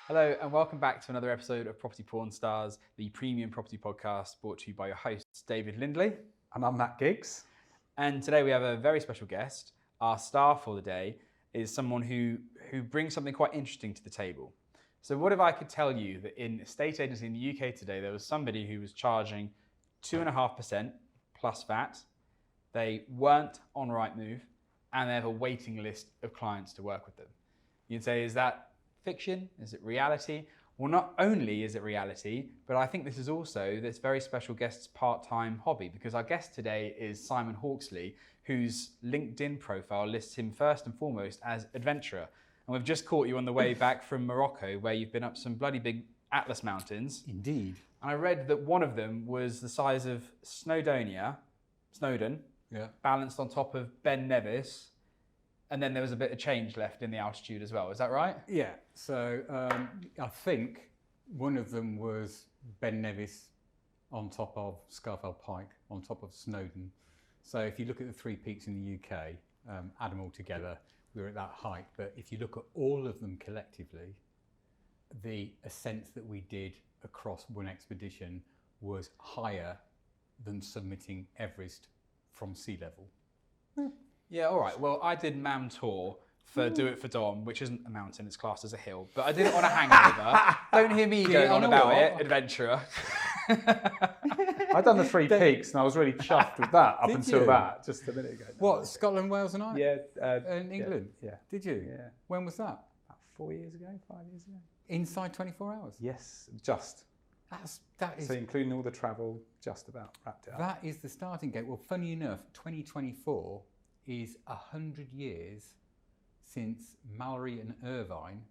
Hello and welcome back to another episode of Property-Pxrn Stars, the premium property podcast brought to you by your hosts David Lindley. And I'm Matt Giggs. And today we have a very special guest. Our star for the day is someone who brings something quite interesting to the table. So what if I could tell you that in estate agency in the UK today, there was somebody who was charging 2.5% plus VAT. They weren't on Rightmove and they have a waiting list of clients to work with them. You'd say, is that fiction? Is it reality? Well, not only is it reality, but I think this is also this very special guest's part-time hobby, because our guest today is Simon Hawkesley, whose LinkedIn profile lists him first and foremost as adventurer. And we've just caught you on the way back from Morocco, where you've been up some bloody big Atlas mountains. Indeed. And I read that one of them was the size of Snowden, balanced on top of Ben Nevis. And then there was a bit of change left in the altitude as well. Is that right? Yeah. So I think one of them was Ben Nevis on top of Scafell Pike, on top of Snowden. So if you look at the three peaks in the UK, add them all together, we were at that height. But if you look at all of them collectively, the ascents that we did across one expedition was higher than summiting Everest from sea level. Yeah, all right. Well, I did MAM Tour for Do It for Dom, which isn't a mountain, it's classed as a hill. But I did it on a hangover. Don't hear me going on about it, adventurer. I'd done the three peaks and I was really chuffed with that up until that, just a minute ago. What, Scotland, Wales and I? Yeah. In England? Yeah. Did you? Yeah. When was that? About 5 years ago. Inside 24 hours? Yes, just. That is. So including all the travel, just about wrapped it up. That is the starting gate. Well, funny enough, 2024 is 100 years since Mallory and Irvine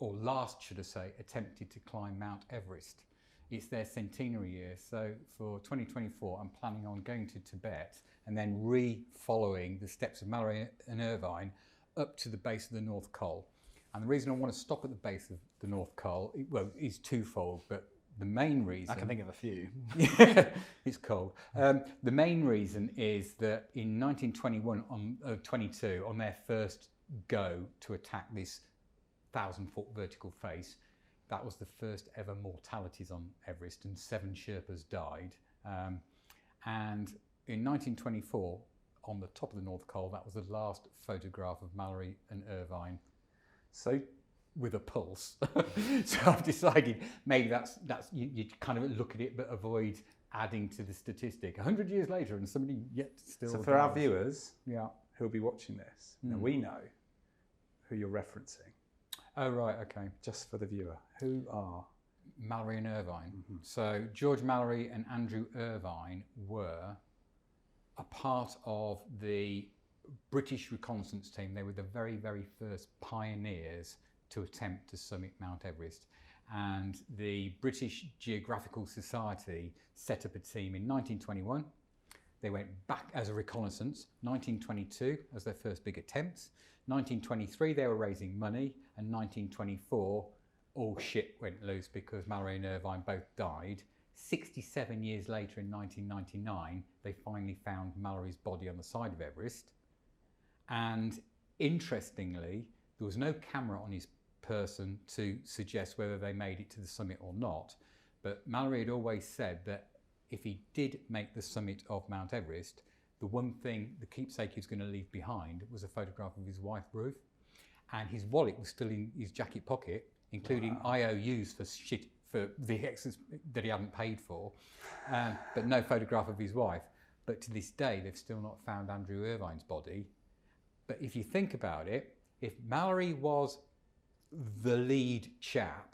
last, should I say, attempted to climb Mount Everest. It's their centenary year. So for 2024, I'm planning on going to Tibet and then re-following the steps of Mallory and Irvine up to the base of the North Col. And the reason I want to stop at the base of the North Col, is twofold, but the main reason... I can think of a few. It's cold. The main reason is that in 22, on their first go to attack this 1,000-foot vertical face, that was the first ever mortalities on Everest, and 7 Sherpas died. And in 1924, on the top of the North Col, that was the last photograph of Mallory and Irvine. So, with a pulse. So I've decided maybe that's you kind of look at it but avoid adding to the statistic. 100 years later and somebody yet still... So for our viewers who'll be watching this, now we know who you're referencing. Oh, right, okay. Just for the viewer, who are? Mallory and Irvine. Mm-hmm. So George Mallory and Andrew Irvine were a part of the British reconnaissance team. They were the very, very first pioneers to attempt to summit Mount Everest. And the British Geographical Society set up a team in 1921. They went back as a reconnaissance, 1922 as their first big attempts. 1923 they were raising money, and 1924 all shit went loose because Mallory and Irvine both died. 67 years later in 1999 they finally found Mallory's body on the side of Everest. And interestingly, there was no camera on his person to suggest whether they made it to the summit or not. But Mallory had always said that if he did make the summit of Mount Everest, the one thing, the keepsake he was going to leave behind was a photograph of his wife, Ruth. And his wallet was still in his jacket pocket, including IOUs for shit, for the extras that he hadn't paid for, but no photograph of his wife. But to this day, they've still not found Andrew Irvine's body. But if you think about it, if Mallory was the lead chap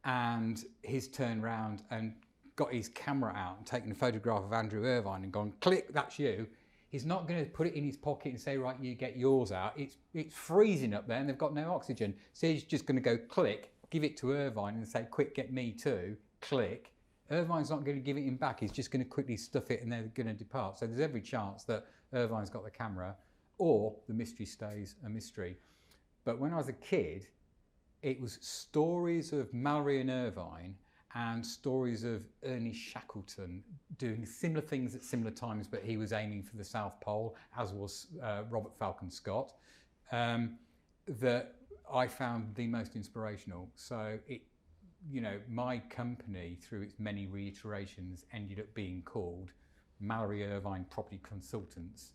and he's turned round and got his camera out and taken a photograph of Andrew Irvine and gone, click, that's you, he's not going to put it in his pocket and say, right, you get yours out. It's freezing up there and they've got no oxygen. So he's just going to go click, give it to Irvine and say, quick, get me too, click. Irvine's not going to give it him back. He's just going to quickly stuff it and they're going to depart. So there's every chance that Irvine's got the camera or the mystery stays a mystery. But when I was a kid, it was stories of Mallory and Irvine and stories of Ernest Shackleton doing similar things at similar times, but he was aiming for the South Pole, as was Robert Falcon Scott, that I found the most inspirational. So my company, through its many reiterations, ended up being called Mallory Irvine Property Consultants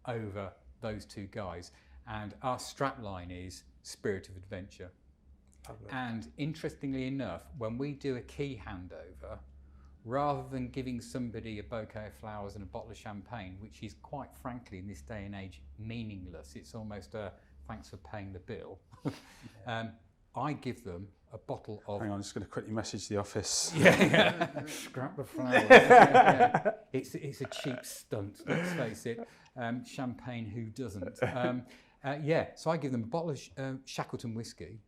over those two guys. And our strapline is Spirit of Adventure. Lovely. And interestingly enough, when we do a key handover, rather than giving somebody a bouquet of flowers and a bottle of champagne, which is quite frankly in this day and age meaningless, it's almost a thanks for paying the bill, I give them a bottle of... Hang on, I'm just going to quickly message the office. Scrap the flowers. It's a cheap stunt, let's face it. Champagne, who doesn't? So I give them a bottle of Shackleton whiskey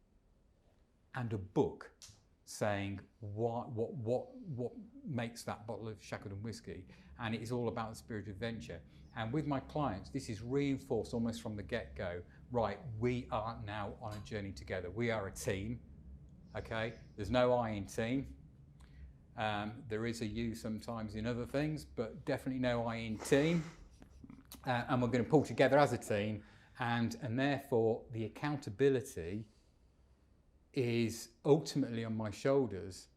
and a book saying what makes that bottle of Shackleton whiskey, and it is all about the spirit of adventure. And with my clients, this is reinforced almost from the get-go. Right, we are now on a journey together. We are a team. Okay, there's no I in team. There is a you sometimes in other things, but definitely no I in team. And we're going to pull together as a team, and therefore the accountability is ultimately on my shoulders.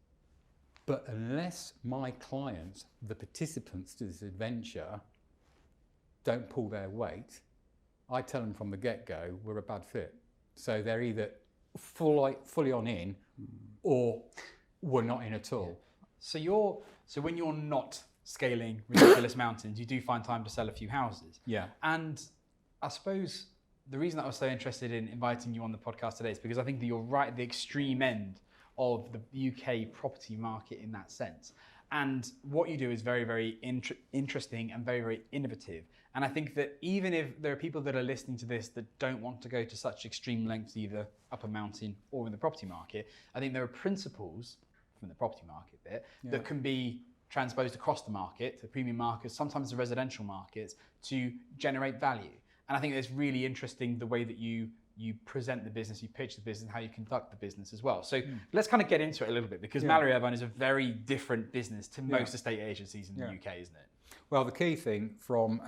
But unless my clients, the participants to this adventure, don't pull their weight, I tell them from the get-go we're a bad fit. So they're either fully on in, or we're not in at all. So when you're not scaling ridiculous mountains, you do find time to sell a few houses. Yeah. And I suppose the reason that I was so interested in inviting you on the podcast today is because I think that you're right at the extreme end of the UK property market in that sense. And what you do is very, very interesting and very, very innovative. And I think that even if there are people that are listening to this that don't want to go to such extreme lengths, either up a mountain or in the property market, I think there are principles from the property market bit that can be transposed across the market, the premium markets, sometimes the residential markets, to generate value. And I think it's really interesting the way that you present the business, you pitch the business, how you conduct the business as well. So let's kind of get into it a little bit, because Mallory Irvine is a very different business to most estate agencies in the UK, isn't it? Well, the key thing from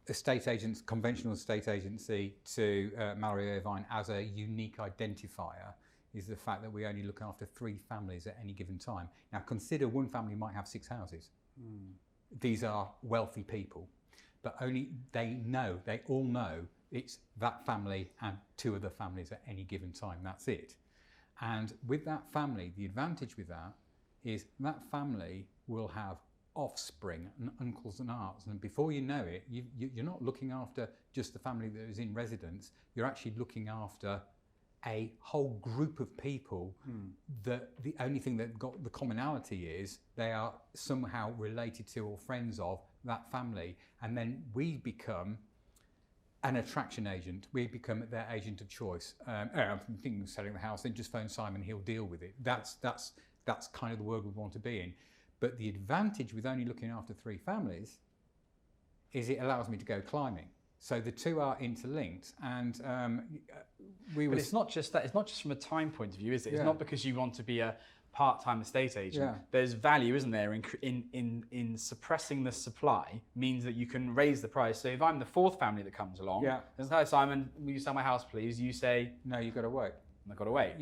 estate agents, conventional estate agency, to Mallory Irvine as a unique identifier is the fact that we only look after 3 families at any given time. Now, consider one family might have 6 houses. These are wealthy people, but only they all know it's that family and 2 other families at any given time. That's it. And with that family, the advantage with that is that family will have offspring and uncles and aunts, and before you know it, you're not looking after just the family that is in residence. You're actually looking after a whole group of people that the only thing that got the commonality is they are somehow related to or friends of that family. And then we become an attraction agent. We become their agent of choice. I'm thinking of selling the house, then just phone Simon, he'll deal with it. That's kind of the world we want to be in. But the advantage with only looking after 3 families is it allows me to go climbing. So the 2 are interlinked, and But it's not just that. It's not just from a time point of view, is it? It's not because you want to be a part-time estate agent. There's value, isn't there, in suppressing the supply means that you can raise the price. So if I'm the 4th family that comes along, says, "Hi Simon, will you sell my house, please?" You say, "No, you've got to wait." I've got to wait.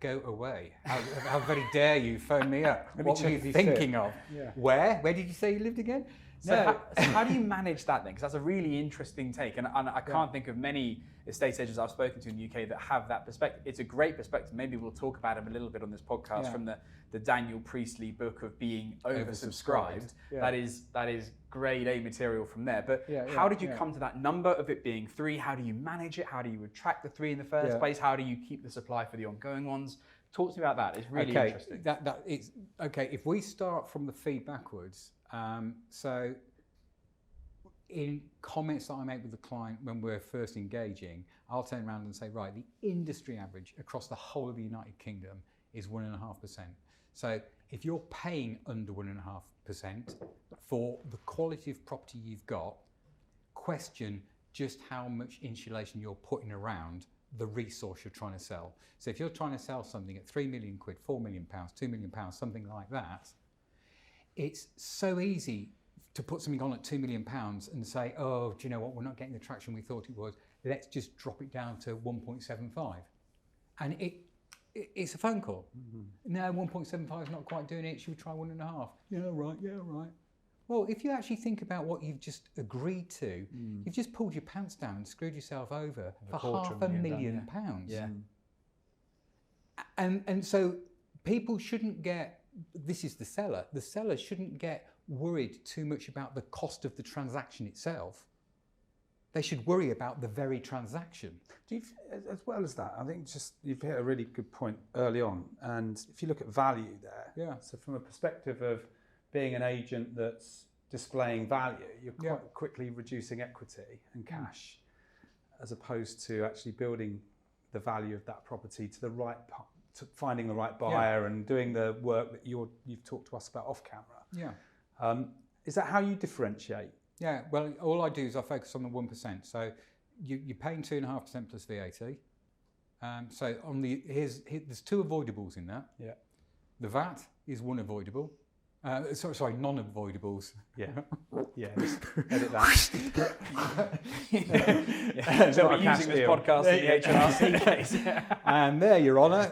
Go away. How very dare you phone me up? What were you check thinking of? Where did you say you lived again? So how do you manage that then? Because that's a really interesting take, and I can't think of many estate agents I've spoken to in the UK that have that perspective. It's a great perspective. Maybe we'll talk about him a little bit on this podcast from the Daniel Priestley book of being oversubscribed. That is grade A material from there. But how did you come to that number of it being 3? How do you manage it? How do you attract the 3 in the first place? How do you keep the supply for the ongoing ones? Talk to me about that. It's really interesting. If we start from the feed backwards, so in comments that I make with the client when we're first engaging, I'll turn around and say, right, the industry average across the whole of the United Kingdom is 1.5%. So if you're paying under 1.5% for the quality of property you've got, question just how much insulation you're putting around the resource you're trying to sell. So if you're trying to sell something at 3 million quid, 4 million pounds, 2 million pounds, something like that, it's so easy to put something on at 2 million pounds and say, oh, do you know what, we're not getting the traction we thought it was. Let's just drop it down to 1.75. And it's a phone call. Mm-hmm. No, 1.75 is not quite doing it. Should we try 1.5? Yeah, right. Well, if you actually think about what you've just agreed to, you've just pulled your pants down and screwed yourself over for £500,000 pounds. Yeah. And so people shouldn't get, this is the seller shouldn't get worried too much about the cost of the transaction itself. They should worry about the very transaction. As well as that, I think you've hit a really good point early on. And if you look at value there, so from a perspective of being an agent that's displaying value, you're quite quickly reducing equity and cash, as opposed to actually building the value of that property to the right, to finding the right buyer and doing the work that you've talked to us about off camera. Yeah. Is that how you differentiate? Yeah. Well, all I do is I focus on the 1%. So you're paying 2.5% plus VAT. So on there's two avoidables in that. Yeah. The VAT is one avoidable. Sorry, non-avoidables. Yeah. Yeah. Edit that. So we're using this podcast in the HMRC case. And there, Your Honour.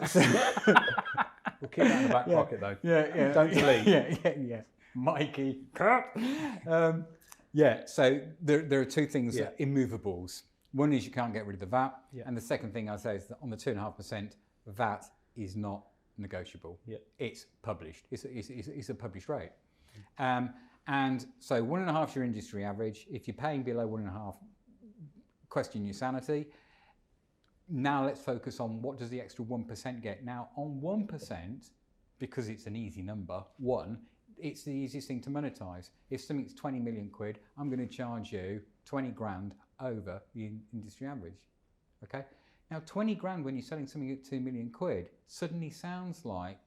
We'll keep that in the back pocket though. Yeah. Don't delete. Yeah. Mikey. So there are two things, immovables. One is you can't get rid of the VAT. Yeah. And the second thing I say is that on the 2.5%, VAT is not negotiable. Yeah. It's published. It's a published rate. And so 1.5 is your industry average. If you're paying below 1.5, question your sanity. Now let's focus on what does the extra 1% get. Now on 1%, because it's an easy number, it's the easiest thing to monetize. If something's 20 million quid, I'm going to charge you 20 grand over the industry average. Okay? Now 20 grand when you're selling something at 2 million quid suddenly sounds like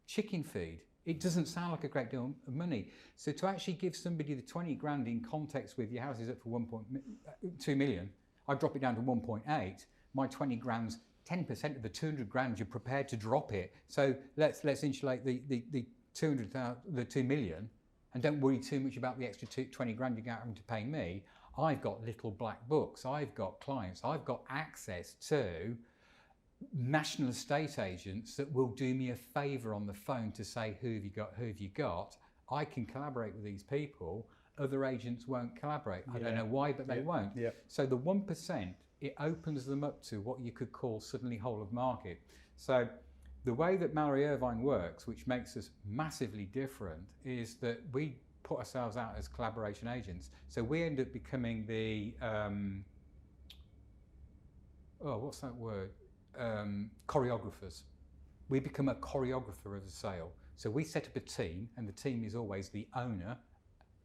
chicken feed. It doesn't sound like a great deal of money. So to actually give somebody the 20 grand in context with your house is up for 1.2 million, I drop it down to 1.8, my 20 grand's 10% of the 200 grand you're prepared to drop it. So let's insulate the 200,000, the 2 million, and don't worry too much about the extra 20 grand you're having to pay me. I've got little black books, I've got clients, I've got access to national estate agents that will do me a favour on the phone to say, who have you got? I can collaborate with these people. Other agents won't collaborate. I don't know why, but they won't. Yeah. So the 1%, it opens them up to what you could call suddenly whole of market. So the way that Mallory Irvine works, which makes us massively different, is that we put ourselves out as collaboration agents. So we end up becoming the, what's that word? Choreographers. We become a choreographer of the sale. So we set up a team, and the team is always the owner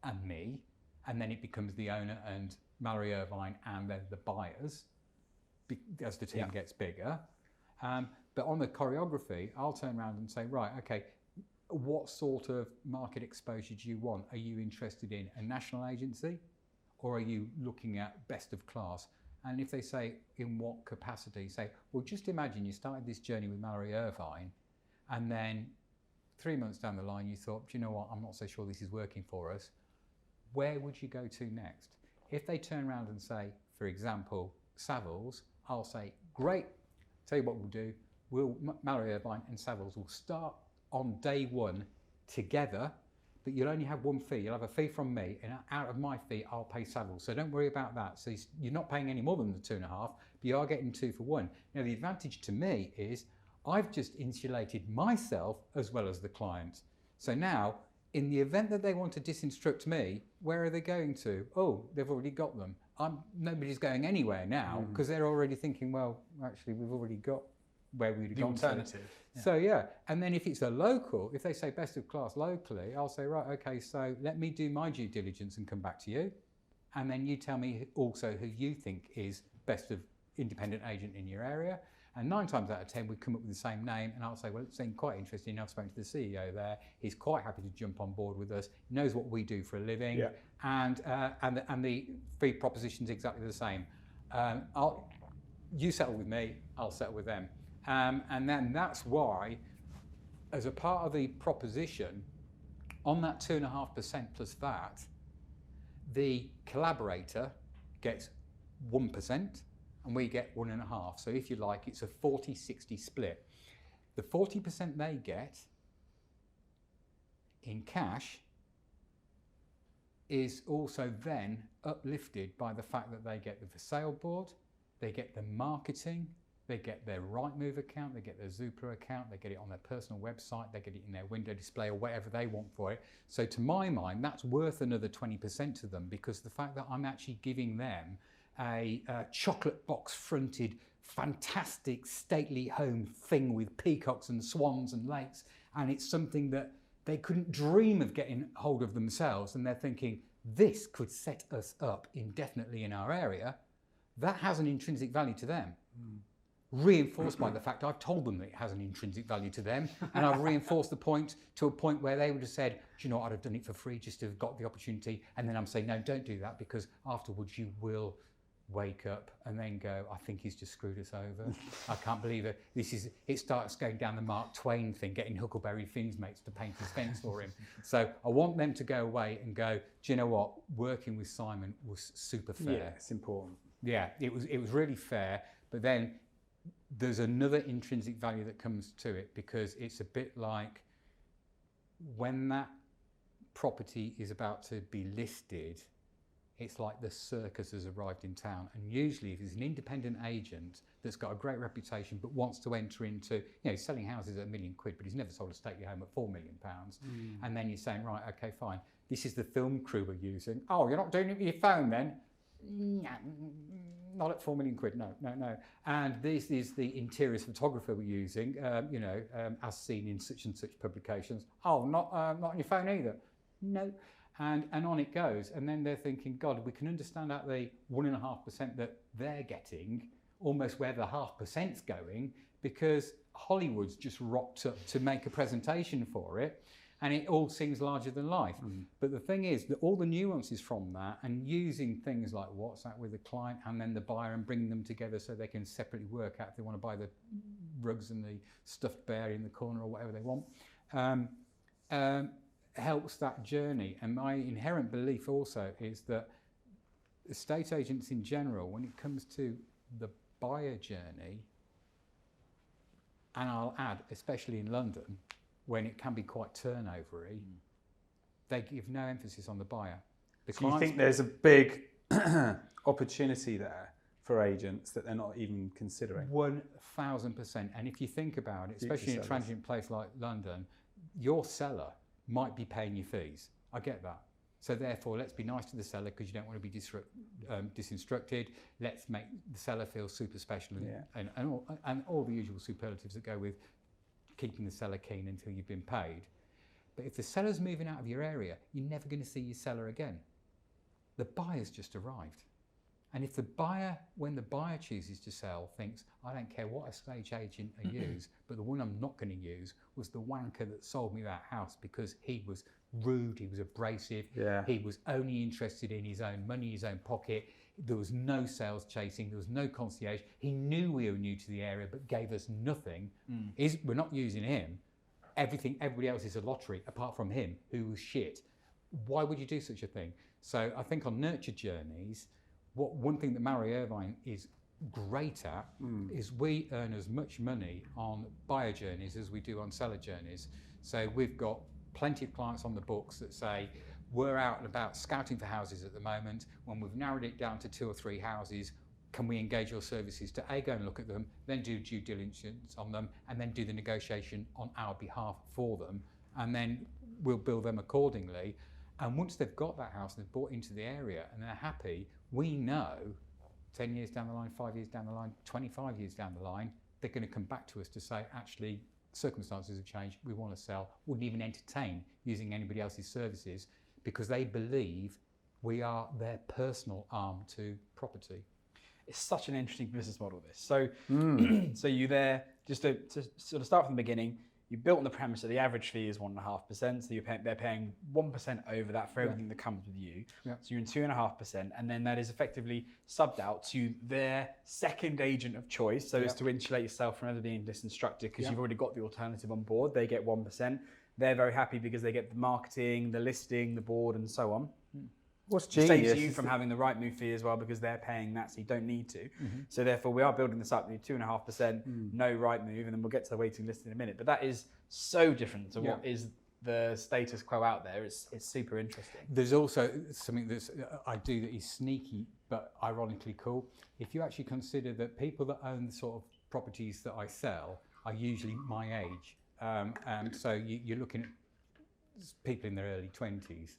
and me, and then it becomes the owner and Mallory Irvine and then the buyers as the team gets bigger. But on the choreography, I'll turn around and say, right, okay, what sort of market exposure do you want? Are you interested in a national agency, or are you looking at best of class? And if they say, in what capacity? Say, well, just imagine you started this journey with Mallory Irvine, and then 3 months down the line, you thought, do you know what, I'm not so sure this is working for us. Where would you go to next? If they turn around and say, for example, Savills, I'll say, great, tell you what we'll do. Mallory Irvine and Savills will start on day one together, but you'll only have one fee. You'll have a fee from me, and out of my fee, I'll pay Savills. So don't worry about that. So you're not paying any more than the 2.5, but you are getting 2 for 1. Now, the advantage to me is I've just insulated myself as well as the client. So now, in the event that they want to disinstruct me, where are they going to? Oh, they've already got them. Nobody's going anywhere now because they're already thinking, well, actually, we've already got where we'd the gone alternative. To. So and then if it's a local, if they say best of class locally, I'll say, right, okay, so let me do my due diligence and come back to you. And then you tell me also who you think is best of independent agent in your area. And 9 times out of 10, we come up with the same name, and I'll say, well, it seemed quite interesting. I've spoken to the CEO there. He's quite happy to jump on board with us. He knows what we do for a living, and the fee proposition's exactly the same. you settle with me, I'll settle with them. And then that's why, as a part of the proposition, on that 2.5% plus VAT, the collaborator gets 1% and we get 1.5%. So if you like, it's a 40-60 split. The 40% they get in cash is also then uplifted by the fact that they get the for sale board, they get the marketing, they get their Rightmove account, they get their Zoopla account, they get it on their personal website, they get it in their window display or whatever they want for it. So to my mind, that's worth another 20% to them, because the fact that I'm actually giving them a chocolate box fronted, fantastic stately home thing with peacocks and swans and lakes, and it's something that they couldn't dream of getting hold of themselves, and they're thinking, this could set us up indefinitely in our area, that has an intrinsic value to them. Reinforced by the fact I've told them that it has an intrinsic value to them, and I've reinforced the point to a point where they would have said, do you know what, I'd have done it for free just to have got the opportunity, and then I'm saying, no, don't do that, because afterwards you will wake up and then go, I think he's just screwed us over. I can't believe it. It starts going down the Mark Twain thing, getting Huckleberry Finn's mates to paint his fence for him. So I want them to go away and go, do you know what, working with Simon was super fair. Yeah, it's important. Yeah, it was really fair, but then there's another intrinsic value that comes to it, because it's a bit like when that property is about to be listed, it's like the circus has arrived in town. And usually if it's an independent agent that's got a great reputation but wants to enter into, selling houses at £1 million, but he's never sold a stately home at £4 million. And then you're saying, right, okay, fine. This is the film crew we're using. Oh, you're not doing it with your phone then? Not at £4 million, no. And this is the interiors photographer we're using, as seen in such and such publications. Oh, not on your phone either? No. And on it goes. And then they're thinking, God, we can understand at the 1.5% that they're getting, almost where the 0.5%'s going, because Hollywood's just rocked up to make a presentation for it, and it all seems larger than life. But the thing is that all the nuances from that, and using things like WhatsApp with the client and then the buyer, and bringing them together so they can separately work out if they want to buy the rugs and the stuffed bear in the corner or whatever they want, helps that journey. And my inherent belief also is that estate agents in general, when it comes to the buyer journey, and I'll add, especially in London, when it can be quite turnovery, they give no emphasis on the buyer. So you think there's a big opportunity there for agents that they're not even considering? 1,000%. And if you think about it, especially in a transient place like London, your seller might be paying you fees. I get that. So therefore, let's be nice to the seller, because you don't want to be disinstructed. Let's make the seller feel super special, and all the usual superlatives that go with keeping the seller keen until you've been paid. But if the seller's moving out of your area, you're never going to see your seller again. The buyer's just arrived. And if the buyer, when the buyer chooses to sell, thinks, I don't care what estate agent I use, but the one I'm not going to use was the wanker that sold me that house because he was rude, he was abrasive, he was only interested in his own money, his own pocket, there was no sales chasing, there was no concierge, he knew we were new to the area but gave us nothing, we're not using him, everybody else is a lottery apart from him, who was shit. Why would you do such a thing? So I think on nurture journeys, one thing that Mallory Irvine is great at is we earn as much money on buyer journeys as we do on seller journeys. So we've got plenty of clients on the books that say, we're out and about scouting for houses at the moment. When we've narrowed it down to 2 or 3 houses, can we engage your services to go and look at them, then do due diligence on them, and then do the negotiation on our behalf for them, and then we'll bill them accordingly. And once they've got that house and they've bought into the area and they're happy, we know 10 years down the line, 5 years down the line, 25 years down the line, they're going to come back to us to say, actually, circumstances have changed, we want to sell, wouldn't even entertain using anybody else's services, because they believe we are their personal arm to property. It's such an interesting business model, this. So, so you there, just to sort of start from the beginning, you built on the premise that the average fee is 1.5%, so they're paying 1% over that for everything that comes with you. Yeah. So you're in 2.5%, and then that is effectively subbed out to their second agent of choice, so as to insulate yourself from ever being disinstructed, because you've already got the alternative on board. They get 1%. They're very happy because they get the marketing, the listing, the board, and so on. What's Saves genius you from having the Rightmove fee as well, because they're paying that, so you don't need to. So therefore, we are building this up to 2.5%, no Rightmove, and then we'll get to the waiting list in a minute. But that is so different to what is the status quo out there. It's super interesting. There's also something that I do that is sneaky but ironically cool. If you actually consider that people that own the sort of properties that I sell are usually my age, and so you're looking at people in their early 20s.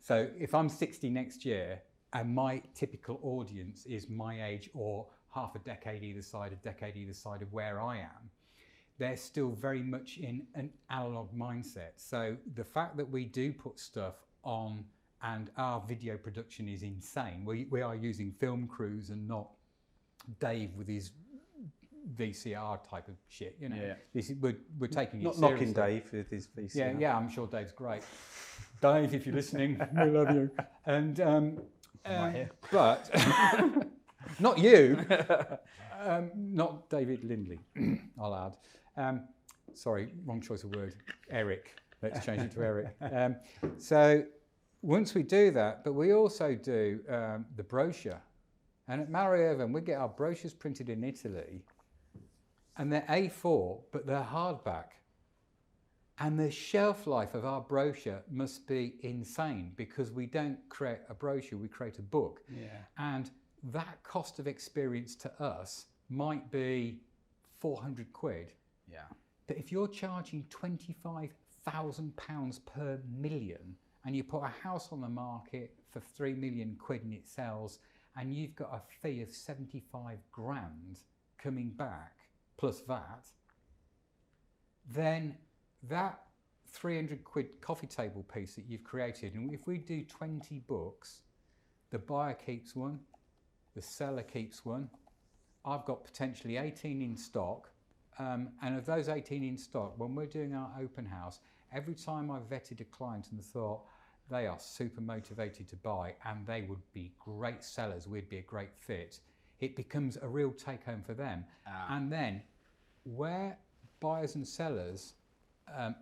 So if I'm 60 next year and my typical audience is my age or half a decade either side of where I am, they're still very much in an analog mindset. So the fact that we do put stuff on and our video production is insane. We are using film crews and not Dave with his VCR type of shit, you know. Yeah. This is, we're taking Not it seriously. knocking Dave with his VCR. Yeah, I'm sure Dave's great. Dave, if you're listening, we love you. And right here. but not you, not David Lindley. I'll add. Sorry, wrong choice of word. Eric. Let's change it to Eric. So once we do that, but we also do the brochure. And at Mallory and Irvine, we get our brochures printed in Italy, and they're A4, but they're hardback. And the shelf life of our brochure must be insane, because we don't create a brochure, we create a book. Yeah. And that cost of experience to us might be 400 quid. Yeah. But if you're charging £25,000 per million, and you put a house on the market for 3 million quid and it sells, and you've got a fee of 75 grand coming back plus that, then that 300 quid coffee table piece that you've created, and if we do 20 books, the buyer keeps one, the seller keeps one, I've got potentially 18 in stock, and of those 18 in stock, when we're doing our open house, every time I've vetted a client and thought they are super motivated to buy and they would be great sellers, we'd be a great fit, it becomes a real take home for them. And then where buyers and sellers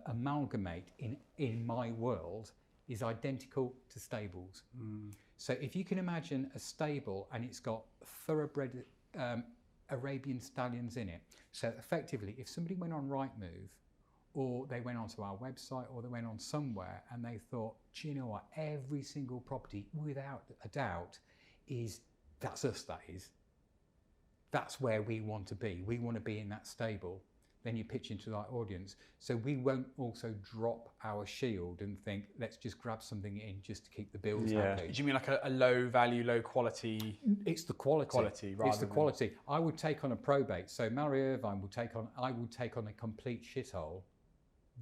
amalgamate in my world is identical to stables. So if you can imagine a stable and it's got thoroughbred Arabian stallions in it, so effectively if somebody went on Rightmove or they went onto our website or they went on somewhere and they thought, do you know what, every single property without a doubt that's us, that's where we want to be in that stable, then you pitch into that audience. So we won't also drop our shield and think, let's just grab something in just to keep the bills happy. Do you mean like a low value, low quality? It's the quality. Rather it's the quality. I would take on a probate. So Mallory and Irvine I would take on a complete shithole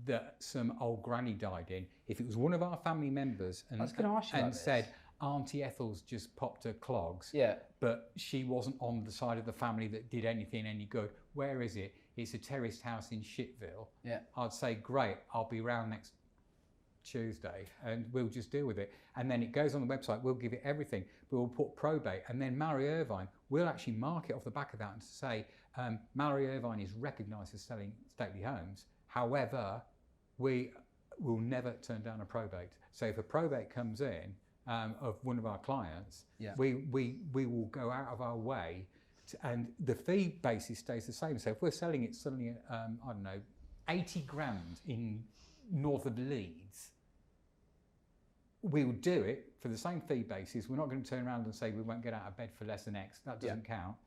that some old granny died in. If it was one of our family members and said, Auntie Ethel's just popped her clogs, but she wasn't on the side of the family that did anything any good. Where is it? It's a terraced house in Shitville. I'd say, great, I'll be around next Tuesday and we'll just deal with it. And then it goes on the website, we'll give it everything, but we'll put probate. And then Mallory Irvine will actually mark it off the back of that and say, Mallory Irvine is recognised as selling stately homes. However, we will never turn down a probate. So if a probate comes in of one of our clients, we will go out of our way and the fee basis stays the same. So if we're selling it suddenly at, I don't know, 80 grand in north of Leeds, we will do it for the same fee basis. We're not going to turn around and say we won't get out of bed for less than X. That doesn't count.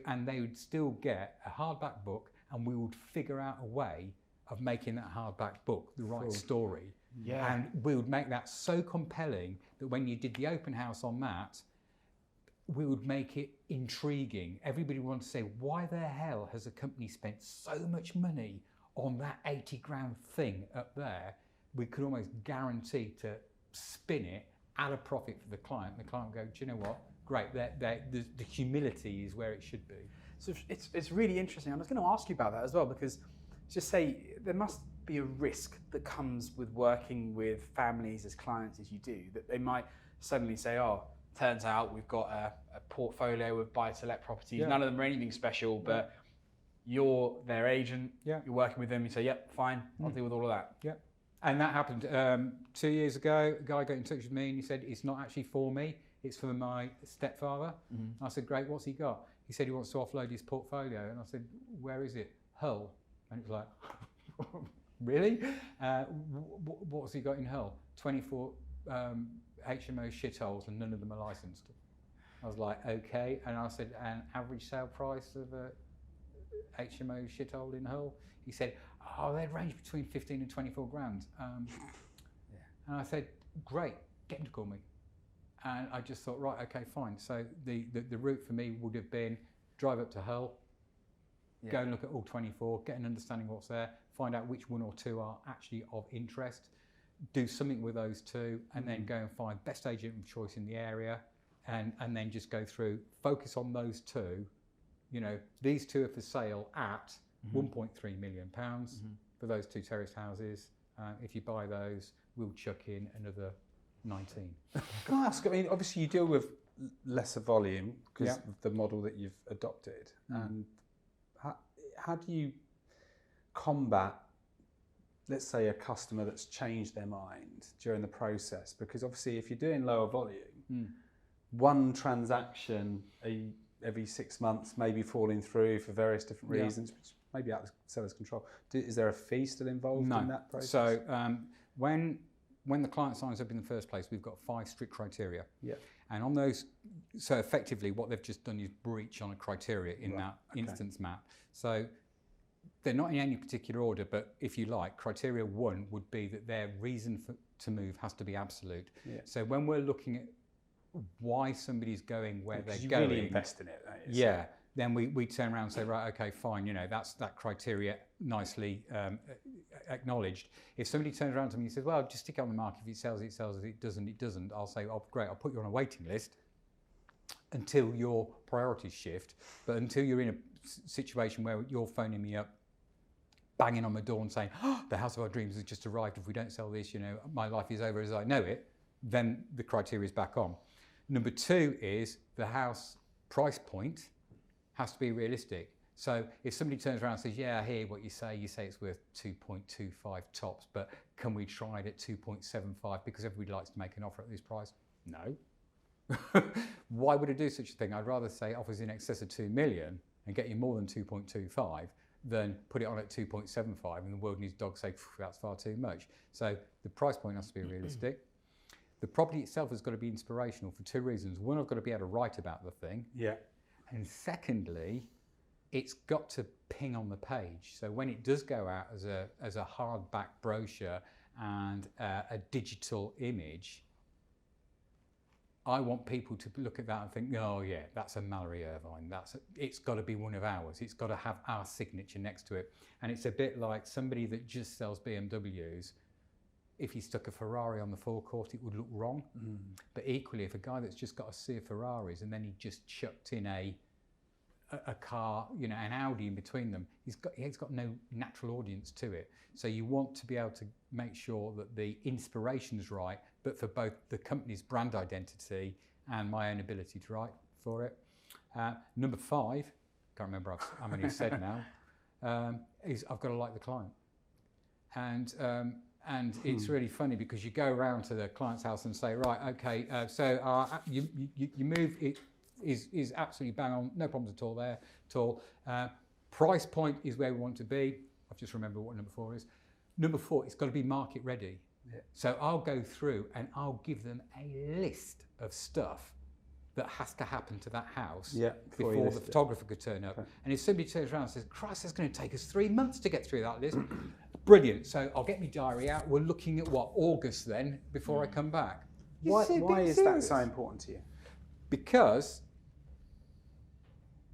And they would still get a hardback book, and we would figure out a way of making that hardback book the right story. And we would make that so compelling that when you did the open house on that, we would make it intriguing. Everybody would want to say, why the hell has a company spent so much money on that 80 grand thing up there? We could almost guarantee to spin it at a profit for the client. The client would go, do you know what? Great, the humility is where it should be. So it's really interesting. I was going to ask you about that as well, because just say there must be a risk that comes with working with families as clients as you do, that they might suddenly say, oh, turns out we've got a portfolio of buy-to-let properties. None of them are anything special, but you're their agent, you're working with them, you say, yep, fine, I'll deal with all of that. Yep. And that happened 2 years ago. A guy got in touch with me and he said, it's not actually for me, it's for my stepfather. I said, great, what's he got? He said he wants to offload his portfolio. And I said, where is it? Hull. And it was like, really? What's he got in Hull? 24 HMO shitholes and none of them are licensed. I was like, okay. And I said, an average sale price of a HMO shithole in Hull? He said, oh, they'd range between 15 and 24 grand. And I said, great, get him to call me. And I just thought, right, okay, fine. So the route for me would have been drive up to Hull, go and look at all 24, get an understanding of what's there, find out which one or two are actually of interest, do something with those two, and then go and find best agent of choice in the area, and then just go through, focus on those two. You know, these two are for sale at £1.3 million for those two terraced houses. If you buy those, we'll chuck in another 19. Can I ask, I mean, obviously you deal with lesser volume because of the model that you've adopted. And how do you combat, let's say, a customer that's changed their mind during the process? Because obviously if you're doing lower volume, one transaction every 6 months may be falling through for various different reasons, which may be out of seller's control. Is there a fee still involved in that process? So when the client signs up in the first place, we've got 5 strict criteria. And on those, so effectively what they've just done is breach on a criteria in that instance map. So they're not in any particular order, but if you like, criteria 1 would be that their reason to move has to be absolute. So when we're looking at why somebody's going where they're going, you really invest in it, don't you? Then we turn around and say, right, okay, fine, you know, that's that criteria nicely acknowledged. If somebody turns around to me and says, well, just stick it on the market, if it sells, it sells, if it doesn't, I'll say, oh, great, I'll put you on a waiting list until your priorities shift. But until you're in a situation where you're phoning me up, banging on my door and saying, oh, the house of our dreams has just arrived, if we don't sell this, you know, my life is over as I know it, then the criteria is back on. Number 2 is the house price point has to be realistic. So if somebody turns around and says, yeah, I hear what you say it's worth 2.25 tops, but can we try it at 2.75 because everybody likes to make an offer at this price? No. Why would I do such a thing? I'd rather say offers in excess of 2 million and get you more than 2.25 than put it on at 2.75 and the world needs dogs say, that's far too much. So the price point has to be realistic. The property itself has got to be inspirational for 2 reasons. One, I've got to be able to write about the thing. And secondly, it's got to ping on the page. So when it does go out as a hardback brochure and a digital image, I want people to look at that and think, oh yeah, that's a Mallory Irvine. It's got to be one of ours. It's got to have our signature next to it. And it's a bit like somebody that just sells BMWs. If he stuck a Ferrari on the forecourt, it would look wrong. But equally, if a guy that's just got a sea of Ferraris and then he just chucked in a car, you know, an Audi in between them, he's got no natural audience to it. So you want to be able to make sure that the inspiration's right, but for both the company's brand identity and my own ability to write for it. Number 5, can't remember how many I've said now, is I've got to like the client. And it's really funny because you go around to the client's house and say, right, okay, so you move, it is absolutely bang on, no problems at all there at all. Price point is where we want to be. I've just remembered what number 4 is. Number 4, it's got to be market ready. So I'll go through and I'll give them a list of stuff that has to happen to that house before the photographer could turn up. And if somebody turns around and says, Christ, that's going to take us 3 months to get through that list, brilliant. So I'll get my diary out. We're looking at what, August then, before I come back. Why is that so important to you? Because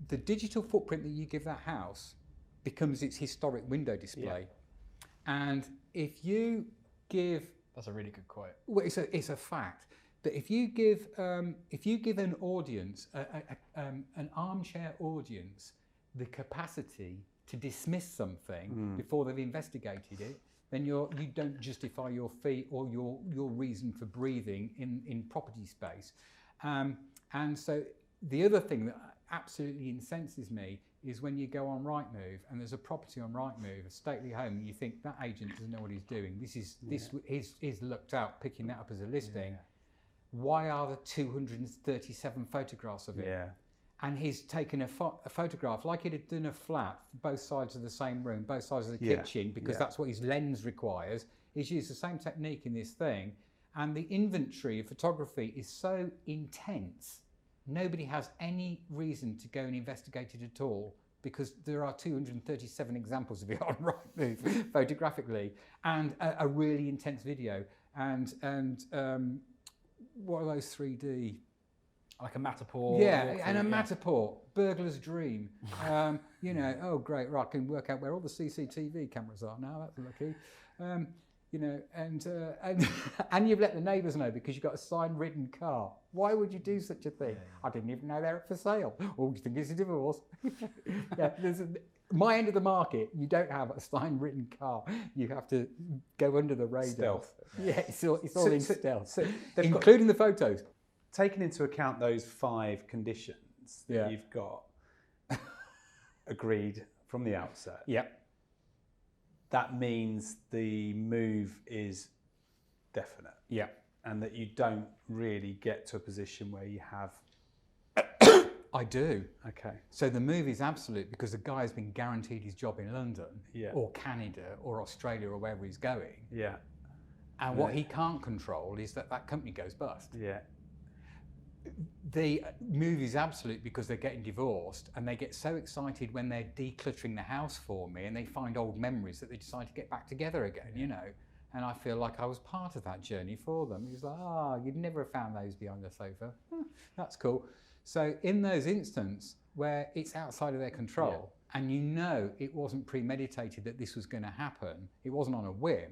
the digital footprint that you give that house becomes its historic window display. And if you give... That's a really good quote. Well, it's a fact. That if you give an audience, an armchair audience, the capacity to dismiss something before they've investigated it, then you don't justify your fee or your reason for breathing in property space. And so the other thing that absolutely incenses me is when you go on Rightmove and there's a property on Rightmove, a stately home, and you think that agent doesn't know what he's doing. He's looked out picking that up as a listing. Why are there 237 photographs of it? Yeah. And he's taken a photograph like he'd have done a flat, both sides of the same room, both sides of the kitchen, because that's what his lens requires. He's used the same technique in this thing. And the inventory of photography is so intense, nobody has any reason to go and investigate it at all, because there are 237 examples of it on Rightmove photographically, and a really intense video. And what are those 3D? Like a Matterport. Yeah, and a Matterport, burglar's dream. You know, oh great, right, I can work out where all the CCTV cameras are now, that's lucky. You know, and you've let the neighbours know because you've got a sign-ridden car. Why would you do such a thing? I didn't even know they're for sale. Oh, do you think it's a divorce? My end of the market, you don't have a sign-ridden car. You have to go under the radar. Stealth. Yeah, it's all in stealth, So including the photos. Taking into account those 5 conditions that you've got agreed from the outset. Yep. That means the move is definite. Yeah. And that you don't really get to a position where you have... I do. Okay. So the move is absolute because the guy has been guaranteed his job in London or Canada or Australia or wherever he's going. Yeah. And what he can't control is that company goes bust. Yeah. The move is absolute because they're getting divorced and they get so excited when they're decluttering the house for me and they find old memories that they decide to get back together again, you know. And I feel like I was part of that journey for them. It was like, you'd never have found those behind the sofa. That's cool. So in those instances where it's outside of their control and you know it wasn't premeditated that this was going to happen, it wasn't on a whim,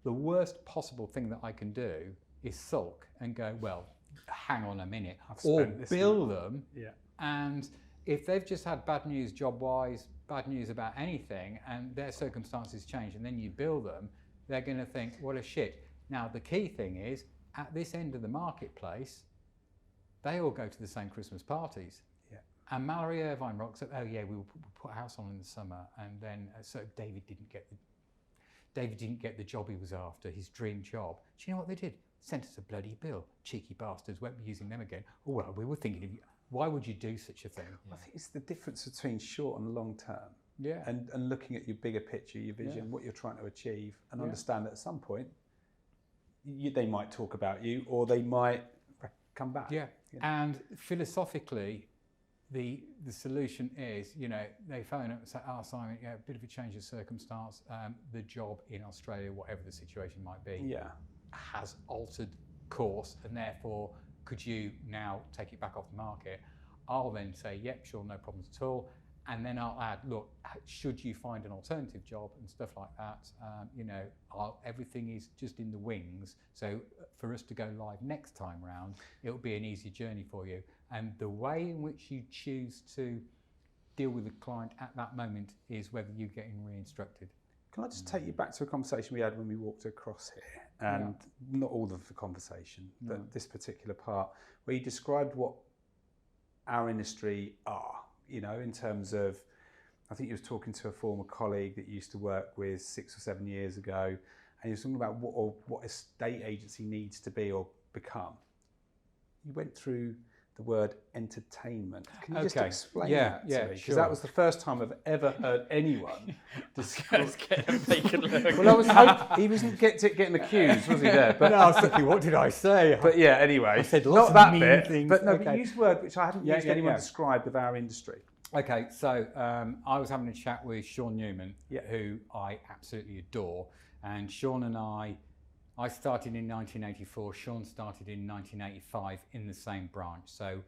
the worst possible thing that I can do is sulk and go, well, hang on a minute, or bill them. Yeah. And if they've just had bad news job-wise, bad news about anything, and their circumstances change, and then you bill them, they're going to think, what a shit. Now, the key thing is, at this end of the marketplace, they all go to the same Christmas parties. Yeah. And Mallory Irvine rocks up, oh yeah, we'll put a house on in the summer, and then so David didn't get the job he was after, his dream job. Do you know what they did? Sent us a bloody bill. Cheeky bastards, won't be using them again. Oh, well, we were thinking of you. Why would you do such a thing? I think it's the difference between short and long term. Yeah. And looking at your bigger picture, your vision, what you're trying to achieve, and understand that at some point, they might talk about you or they might come back. Yeah. You know? And philosophically, the solution is, you know, they phone up and say, oh, Simon, a bit of a change of circumstance. The job in Australia, whatever the situation might be, has altered course, and therefore could you now take it back off the market? I'll then say, yep, sure, no problems at all. And then I'll add, look, should you find an alternative job and stuff like that, you know, everything is just in the wings. So for us to go live next time round, it'll be an easy journey for you. And the way in which you choose to deal with the client at that moment is whether you're getting re-instructed. Can I just take you back to a conversation we had when we walked across here? And not all of the conversation, but this particular part, where you described what our industry are, you know, in terms of, I think you was talking to a former colleague that you used to work with 6 or 7 years ago, and you was talking about what a state agency needs to be or become. You went through the word entertainment. Can you just explain that to me? Because that was the first time I've ever heard anyone discuss. Well, I was hoping he wasn't getting accused, was he there? But no, I was thinking, what did I say? But yeah, anyway, I said not that bit. Things. But no, but you used a word which I hadn't used anyone described of our industry. Okay, so I was having a chat with Sean Newman, who I absolutely adore, and Sean and I started in 1984, Sean started in 1985 in the same branch. So,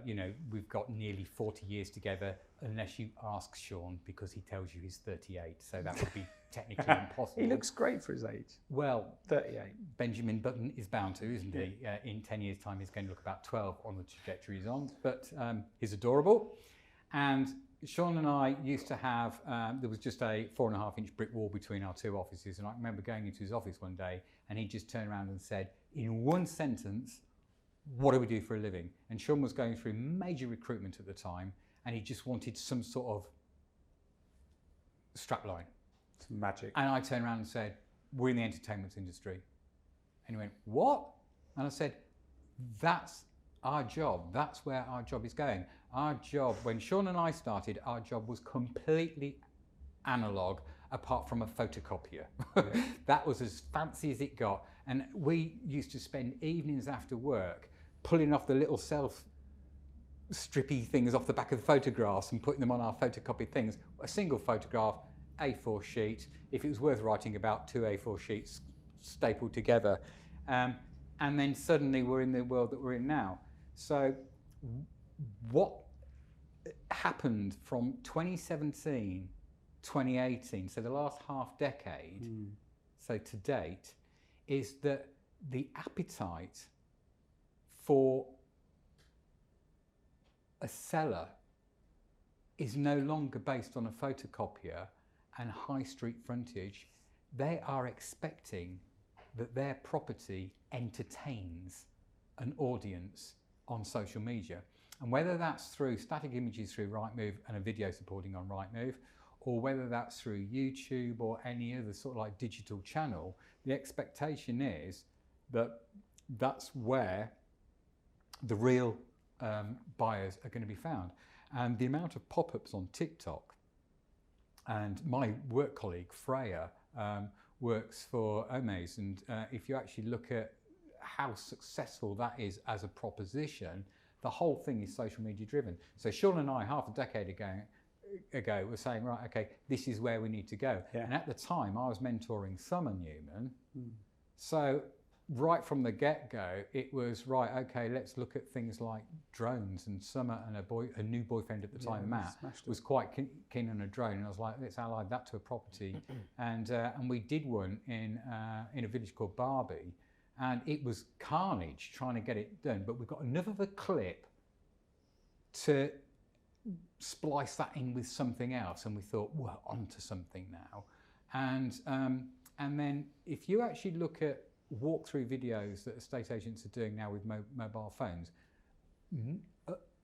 you know, we've got nearly 40 years together, unless you ask Sean, because he tells you he's 38. So that would be technically impossible. He looks great for his age. Well, 38. Benjamin Button is bound to, isn't he? In 10 years' time, he's going to look about 12 on the trajectory he's on. But he's adorable. And Sean and I used to have, there was just a 4.5-inch brick wall between our two offices, and I remember going into his office one day and he just turned around and said, in one sentence, what do we do for a living? And Sean was going through major recruitment at the time, and he just wanted some sort of strapline. It's magic. And I turned around and said, we're in the entertainment industry. And he went, what? And I said, that's our job. That's where our job is going. Our job, when Sean and I started, our job was completely analog, apart from a photocopier. Yeah. That was as fancy as it got. And we used to spend evenings after work pulling off the little strippy things off the back of the photographs and putting them on our photocopied things. A single photograph, A4 sheet. If it was worth writing about, 2 A4 sheets stapled together. And then suddenly we're in the world that we're in now. So what happened from 2017, 2018, so the last half decade, so to date, is that the appetite for a seller is no longer based on a photocopier and high street frontage. They are expecting that their property entertains an audience on social media. And whether that's through static images through Rightmove and a video supporting on Rightmove, or whether that's through YouTube or any other sort of like digital channel, the expectation is that that's where the real buyers are going to be found. And the amount of pop-ups on TikTok, and my work colleague Freya works for Airways, and if you actually look at how successful that is as a proposition, the whole thing is social media driven. So Sean and I, half a decade ago were saying, right, okay, this is where we need to go. Yeah. And at the time, I was mentoring Summer Newman. So right from the get-go, it was, right, okay, let's look at things like drones. And Summer and a new boyfriend at the time, Matt, was quite keen on a drone. And I was like, let's ally that to a property. And we did one in a village called Barbie. And it was carnage trying to get it done. But we got enough of a clip to splice that in with something else. And we thought, well, onto something now. And then if you actually look at walkthrough videos that estate agents are doing now with mobile phones,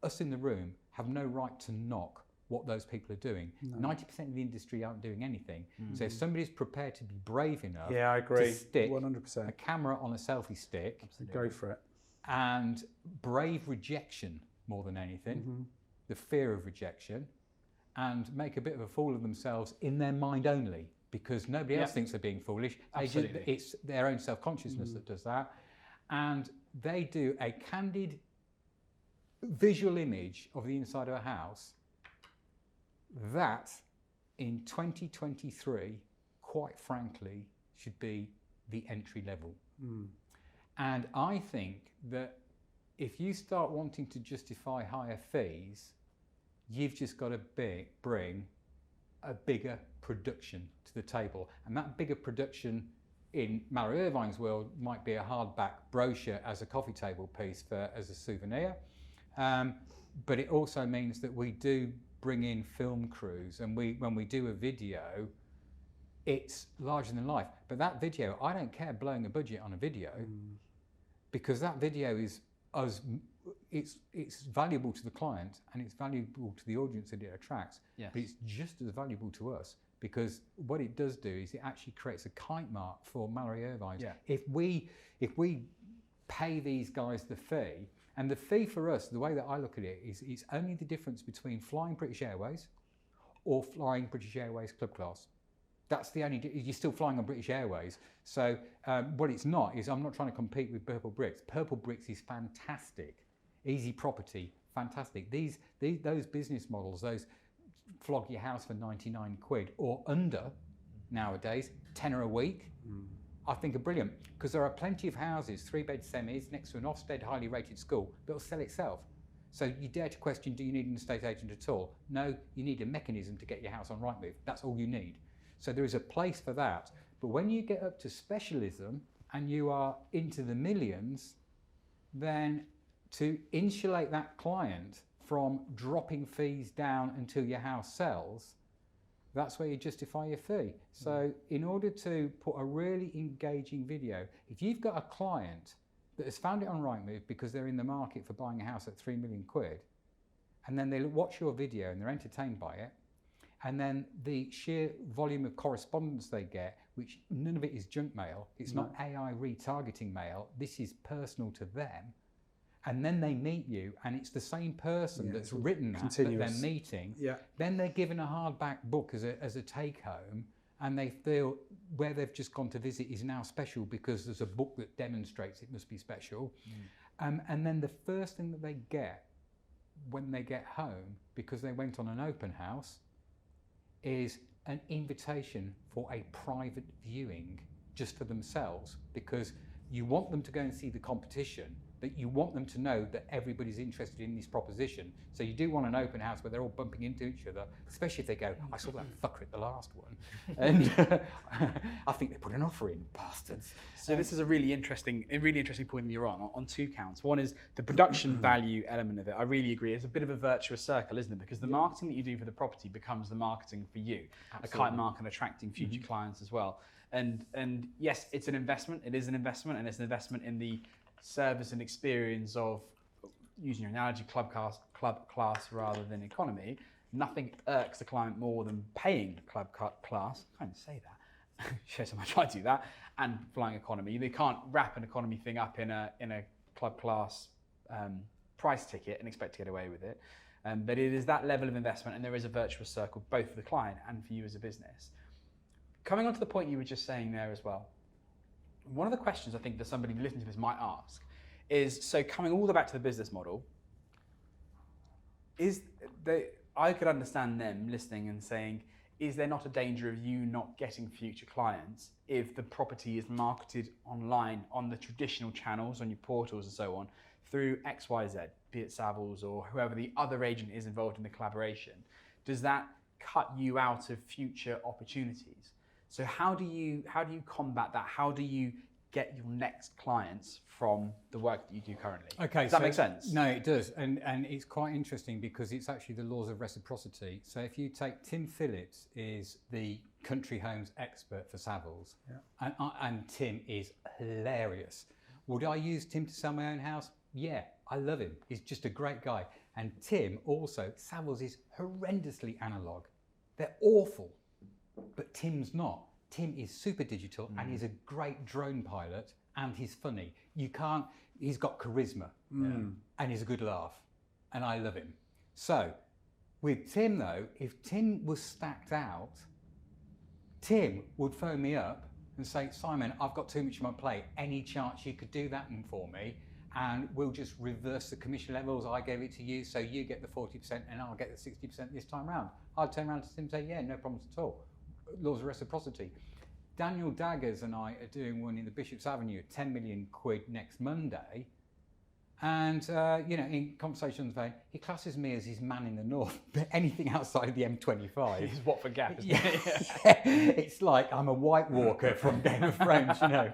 us in the room have no right to knock what those people are doing. 90% of the industry aren't doing anything. So if somebody's prepared to be brave enough I agree. to stick 100%. a camera on a selfie stick, go for it. And brave rejection more than anything, the fear of rejection, and make a bit of a fool of themselves in their mind only, because nobody else thinks they're being foolish. It's their own self-consciousness that does that. And they do a candid visual image of the inside of a house that in 2023, quite frankly, should be the entry level. And I think that if you start wanting to justify higher fees, you've just got to bring a bigger production to the table. And that bigger production in Mallory and Irvine's world might be a hardback brochure as a coffee table piece as a souvenir. But it also means that we do bring in film crews, and when we do a video, it's larger than life. But that video, I don't care blowing a budget on a video, because that video is it's valuable to the client and it's valuable to the audience that it attracts. But it's just as valuable to us, because what it does do is it actually creates a kite mark for Mallory and Irvine. If we pay these guys the fee, and the fee for us, the way that I look at it, is it's only the difference between flying British Airways or flying British Airways club class. That's the only, you're still flying on British Airways. So what it's not is, I'm not trying to compete with Purplebricks. Purplebricks is fantastic. Easy property, fantastic. Those business models, those flog your house for 99 quid or under nowadays, tenner a week, I think are brilliant, because there are plenty of houses, 3-bed semis next to an Ofsted highly rated school that will sell itself. So you dare to question, do you need an estate agent at all? No, you need a mechanism to get your house on Rightmove. That's all you need. So there is a place for that. But when you get up to specialism and you are into the millions, then to insulate that client from dropping fees down until your house sells, that's where you justify your fee. So in order to put a really engaging video, if you've got a client that has found it on Rightmove because they're in the market for buying a house at 3 million quid, and then they watch your video and they're entertained by it, and then the sheer volume of correspondence they get, which none of it is junk mail, it's not AI retargeting mail, this is personal to them, and then they meet you and it's the same person that's written that they're meeting, then they're given a hardback book as a take home, and they feel where they've just gone to visit is now special because there's a book that demonstrates it must be special. And then the first thing that they get when they get home, because they went on an open house, is an invitation for a private viewing just for themselves, because you want them to go and see the competition, but you want them to know that everybody's interested in this proposition. So you do want an open house where they're all bumping into each other, especially if they go, I saw that fucker at the last one, and I think they put an offer in, bastards. So this is a really interesting point that you're on two counts. One is the production value element of it. I really agree. It's a bit of a virtuous circle, isn't it? Because the marketing that you do for the property becomes the marketing for you. Absolutely. A kite mark and attracting future clients as well. And yes, it's an investment. It is an investment, and it's an investment in the service and experience of, using your analogy, club class rather than economy. Nothing irks the client more than paying club class. I can't even say that. Shows how much I do that. And flying economy. They can't wrap an economy thing up in a club class price ticket and expect to get away with it. But it is that level of investment, and there is a virtuous circle both for the client and for you as a business. Coming on to the point you were just saying there as well, one of the questions I think that somebody listening to this might ask is, so coming all the way back to the business model, I could understand them listening and saying, is there not a danger of you not getting future clients if the property is marketed online on the traditional channels, on your portals and so on, through XYZ, be it Savills or whoever the other agent is involved in the collaboration? Does that cut you out of future opportunities? So how do you combat that? How do you get your next clients from the work that you do currently? Okay, does that make sense? No, it does, and it's quite interesting because it's actually the laws of reciprocity. So if you take Tim Phillips, is the country homes expert for Savills, and Tim is hilarious. Would I use Tim to sell my own house? Yeah, I love him. He's just a great guy. And Tim also, Savills is horrendously analog. They're awful. But Tim's not. Tim is super digital and he's a great drone pilot, and he's funny. He's got charisma and he's a good laugh, and I love him. So with Tim though, if Tim was stacked out, Tim would phone me up and say, Simon, I've got too much on my plate. Any chance you could do that one for me? And we'll just reverse the commission levels. I gave it to you, so you get the 40% and I'll get the 60% this time round. I'd turn around to Tim and say, yeah, no problems at all. Laws of reciprocity. Daniel Daggers and I are doing one in the Bishop's Avenue at 10 million quid next Monday. And, in conversations, he classes me as his man in the north, but anything outside of the M25. He's Watford Gap, isn't It's like I'm a White Walker from Game of Thrones, I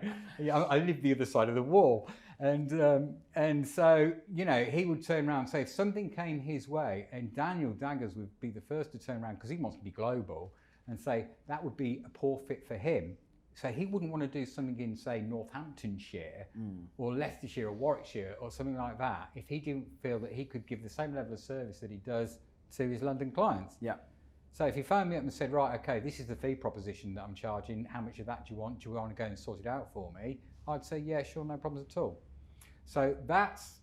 live the other side of the wall. And so, he would turn around and say, if something came his way, and Daniel Daggers would be the first to turn around because he wants to be global, and say that would be a poor fit for him. So he wouldn't want to do something in, say, Northamptonshire or Leicestershire or Warwickshire or something like that if he didn't feel that he could give the same level of service that he does to his London clients. Yeah. So if he phoned me up and said, right, okay, this is the fee proposition that I'm charging, how much of that do you want? Do you want to go and sort it out for me? I'd say, yeah, sure, no problems at all. So that's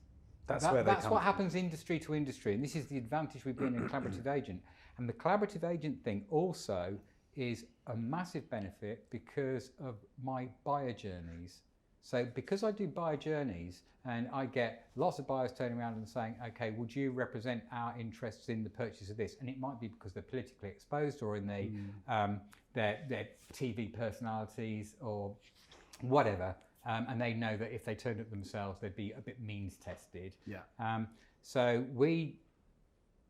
what happens industry to industry, and this is the advantage with being a collaborative agent. And the collaborative agent thing also is a massive benefit because of my buyer journeys. So because I do buyer journeys, and I get lots of buyers turning around and saying, okay, would you represent our interests in the purchase of this? And it might be because they're politically exposed or in their TV personalities or whatever. And they know that if they turned up themselves, they'd be a bit means tested. Yeah. So we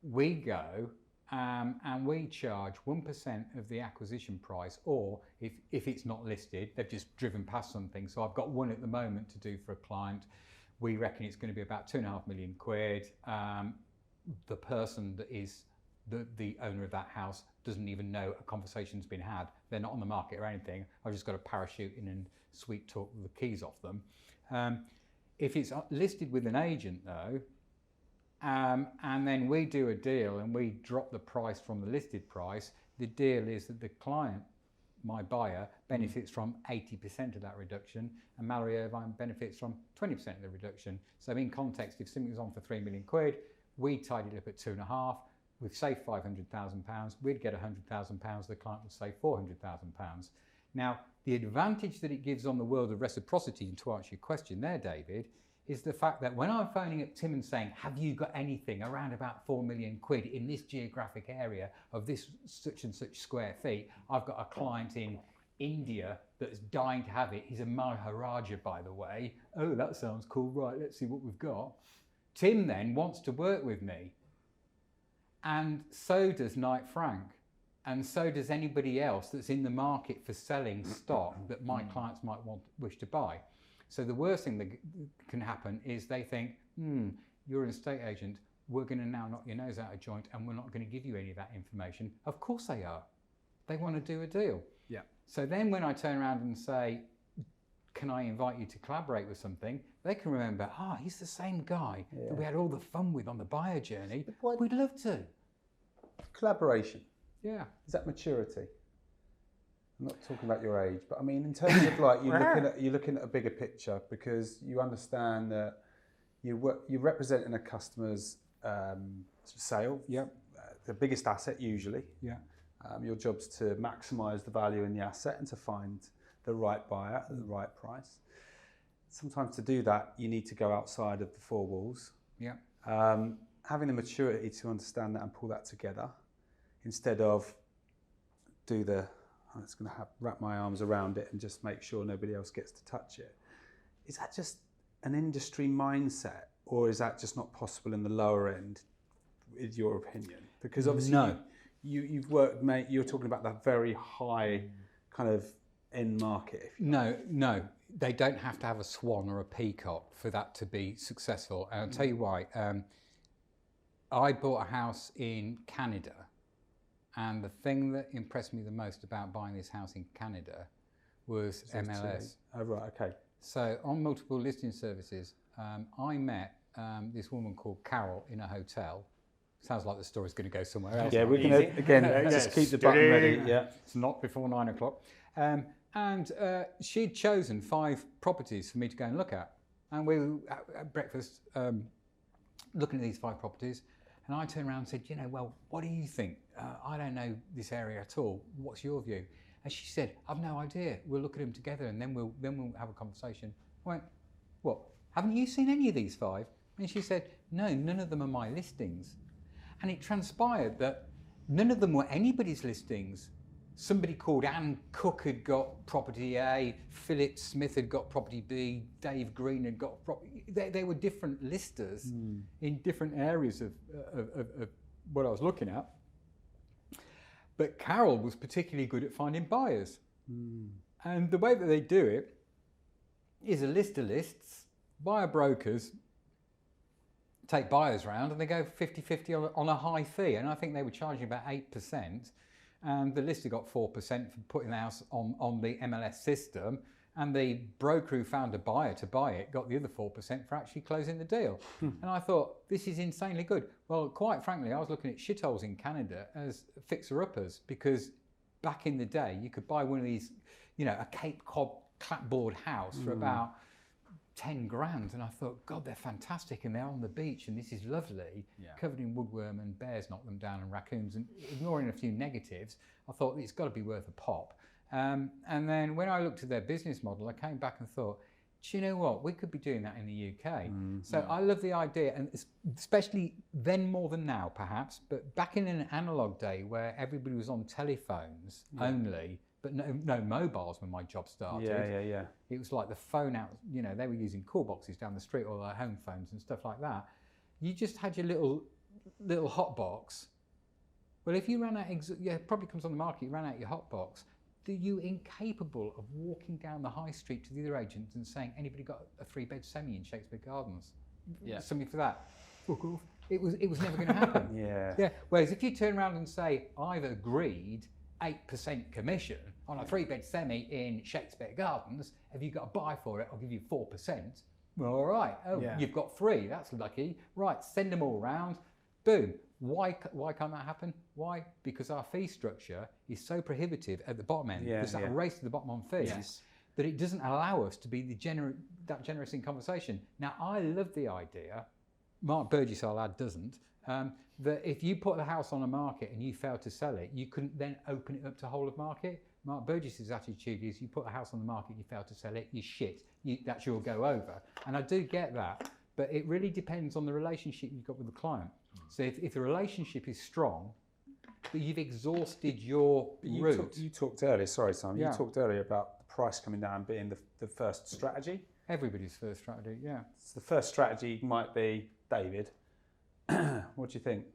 go and we charge 1% of the acquisition price, or if it's not listed, they've just driven past something. So I've got one at the moment to do for a client. We reckon it's going to be about 2.5 million quid. the person that is the owner of that house doesn't even know a conversation's been had. They're not on the market or anything. I've just got to parachute in and sweet talk the keys off them. If it's listed with an agent though, and then we do a deal and we drop the price from the listed price, the deal is that the client, my buyer, benefits from 80% of that reduction, and Mallory Irvine benefits from 20% of the reduction. So in context, if something was on for £3 million, we tied it up at 2.5, we've saved £500,000, we'd get £100,000, the client would save £400,000. Now, the advantage that it gives on the world of reciprocity, and to answer your question there, David, is the fact that when I'm phoning up Tim and saying, have you got anything around about £4 million in this geographic area of this such and such square feet, I've got a client in India that's dying to have it. He's a Maharaja, by the way. Oh, that sounds cool. Right, let's see what we've got. Tim then wants to work with me. And so does Knight Frank. And so does anybody else that's in the market for selling stock that my clients might wish to buy. So the worst thing that can happen is they think, you're an estate agent, we're going to now knock your nose out of joint and we're not going to give you any of that information. Of course they are. They want to do a deal. Yeah. So then when I turn around and say, can I invite you to collaborate with something, they can remember, he's the same guy that we had all the fun with on the buyer journey. We'd love to. Collaboration. Yeah. Is that maturity? I'm not talking about your age, but I mean in terms of like you're looking at a bigger picture, because you understand that you're representing a customer's sale. Yeah. The biggest asset usually. Yeah. Your job's to maximise the value in the asset and to find the right buyer at the right price. Sometimes to do that, you need to go outside of the four walls. Yeah. Having the maturity to understand that and pull that together, instead of do the I'm just going to wrap my arms around it and just make sure nobody else gets to touch it. Is that just an industry mindset, or is that just not possible in the lower end, is your opinion? Because obviously you've worked, mate, you're talking about that very high kind of end market. No, they don't have to have a swan or a peacock for that to be successful. And I'll tell you why. I bought a house in Canada. And the thing that impressed me the most about buying this house in Canada was MLS. Oh, right, okay. So on multiple listing services, I met this woman called Carol in a hotel. Sounds like the story's going to go somewhere else. Yeah, we're going to, again, just keep the button ready. Yeah. It's not before 9 o'clock. And she'd chosen 5 properties for me to go and look at. And we were at breakfast looking at these 5 properties. And I turned around and said, well, what do you think? I don't know this area at all. What's your view? And she said, I've no idea. We'll look at them together and then we'll have a conversation. I went, what? Haven't you seen any of these 5? And she said, no, none of them are my listings. And it transpired that none of them were anybody's listings. Somebody called Anne Cook had got property A, Philip Smith had got property B, Dave Green had got property. They were different listers in different areas of what I was looking at. But Carol was particularly good at finding buyers. And the way that they do it is a list of lists, buyer brokers take buyers round and they go 50-50 on a high fee. And I think they were charging about 8%. And the lister got 4% for putting the house on the MLS system, and the broker who found a buyer to buy it got the other 4% for actually closing the deal. And I thought, this is insanely good. Well, quite frankly, I was looking at shitholes in Canada as fixer-uppers, because back in the day, you could buy one of these, a Cape Cod clapboard house for about 10 grand, and I thought, God, they're fantastic, and they're on the beach, and this is lovely, covered in woodworm, and bears knock them down, and raccoons, and ignoring a few negatives, I thought it's got to be worth a pop. And then when I looked at their business model, I came back and thought, do you know what, we could be doing that in the UK. So I love the idea, and especially then more than now, perhaps, but back in an analog day where everybody was on telephones only, but no mobiles when my job started. Yeah. It was like the phone out, they were using call boxes down the street, or their home phones and stuff like that. You just had your little hot box. Well, if you ran out, it probably comes on the market, you ran out your hot box, are you incapable of walking down the high street to the other agents and saying, anybody got a 3-bed semi in Shakespeare Gardens? Yeah. Something for that. Fuck off. it was never going to happen. Yeah. Whereas if you turn around and say, I've agreed 8% commission on a 3-bed semi in Shakespeare Gardens, have you got to buy for it? I'll give you 4%. Well, all right. Oh, you've got 3. That's lucky. Right, send them all round. Boom. Why can't that happen? Why? Because our fee structure is so prohibitive at the bottom end. There's that race to the bottom on fees that it doesn't allow us to be that generous in conversation. Now, I love the idea, Mark Burgess, our lad, doesn't, that if you put a house on a market and you fail to sell it, you couldn't then open it up to whole of market. Mark Burgess's attitude is you put a house on the market, you fail to sell it, you shit. That's your go over. And I do get that, but it really depends on the relationship you've got with the client. So if the relationship is strong, but you've exhausted your route. You talked earlier, sorry Simon, you talked earlier about the price coming down being the first strategy. Everybody's first strategy, yeah. So the first strategy might be, David, what do you think?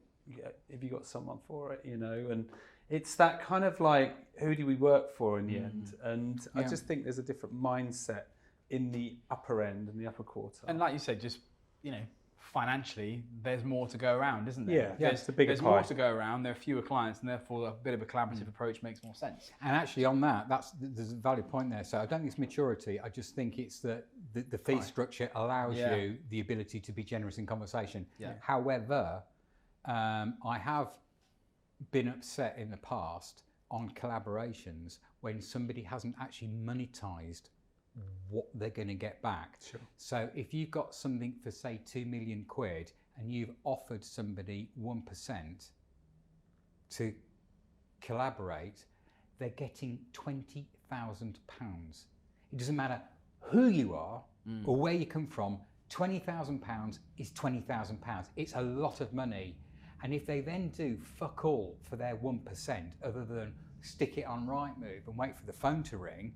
Have you got someone for it, you know? And it's that kind of like, who do we work for in the end? And I just think there's a different mindset in the upper end and the upper quarter. And like you said, just, you know, financially, there's more to go around, isn't there? Yeah, it's a bigger There's pie. more to go around. There are fewer clients, and therefore a bit of a collaborative approach makes more sense. And actually, on that, there's a valid point there. So I don't think it's maturity. I just think it's that the fee structure allows you the ability to be generous in conversation. Yeah. However, I have been upset in the past on collaborations when somebody hasn't actually monetized what they're going to get back. Sure. So if you've got something for say 2 million quid and you've offered somebody 1% to collaborate, they're getting £20,000. It doesn't matter who you are or where you come from, £20,000 is £20,000. It's a lot of money. And if they then do fuck all for their 1% other than stick it on Rightmove and wait for the phone to ring,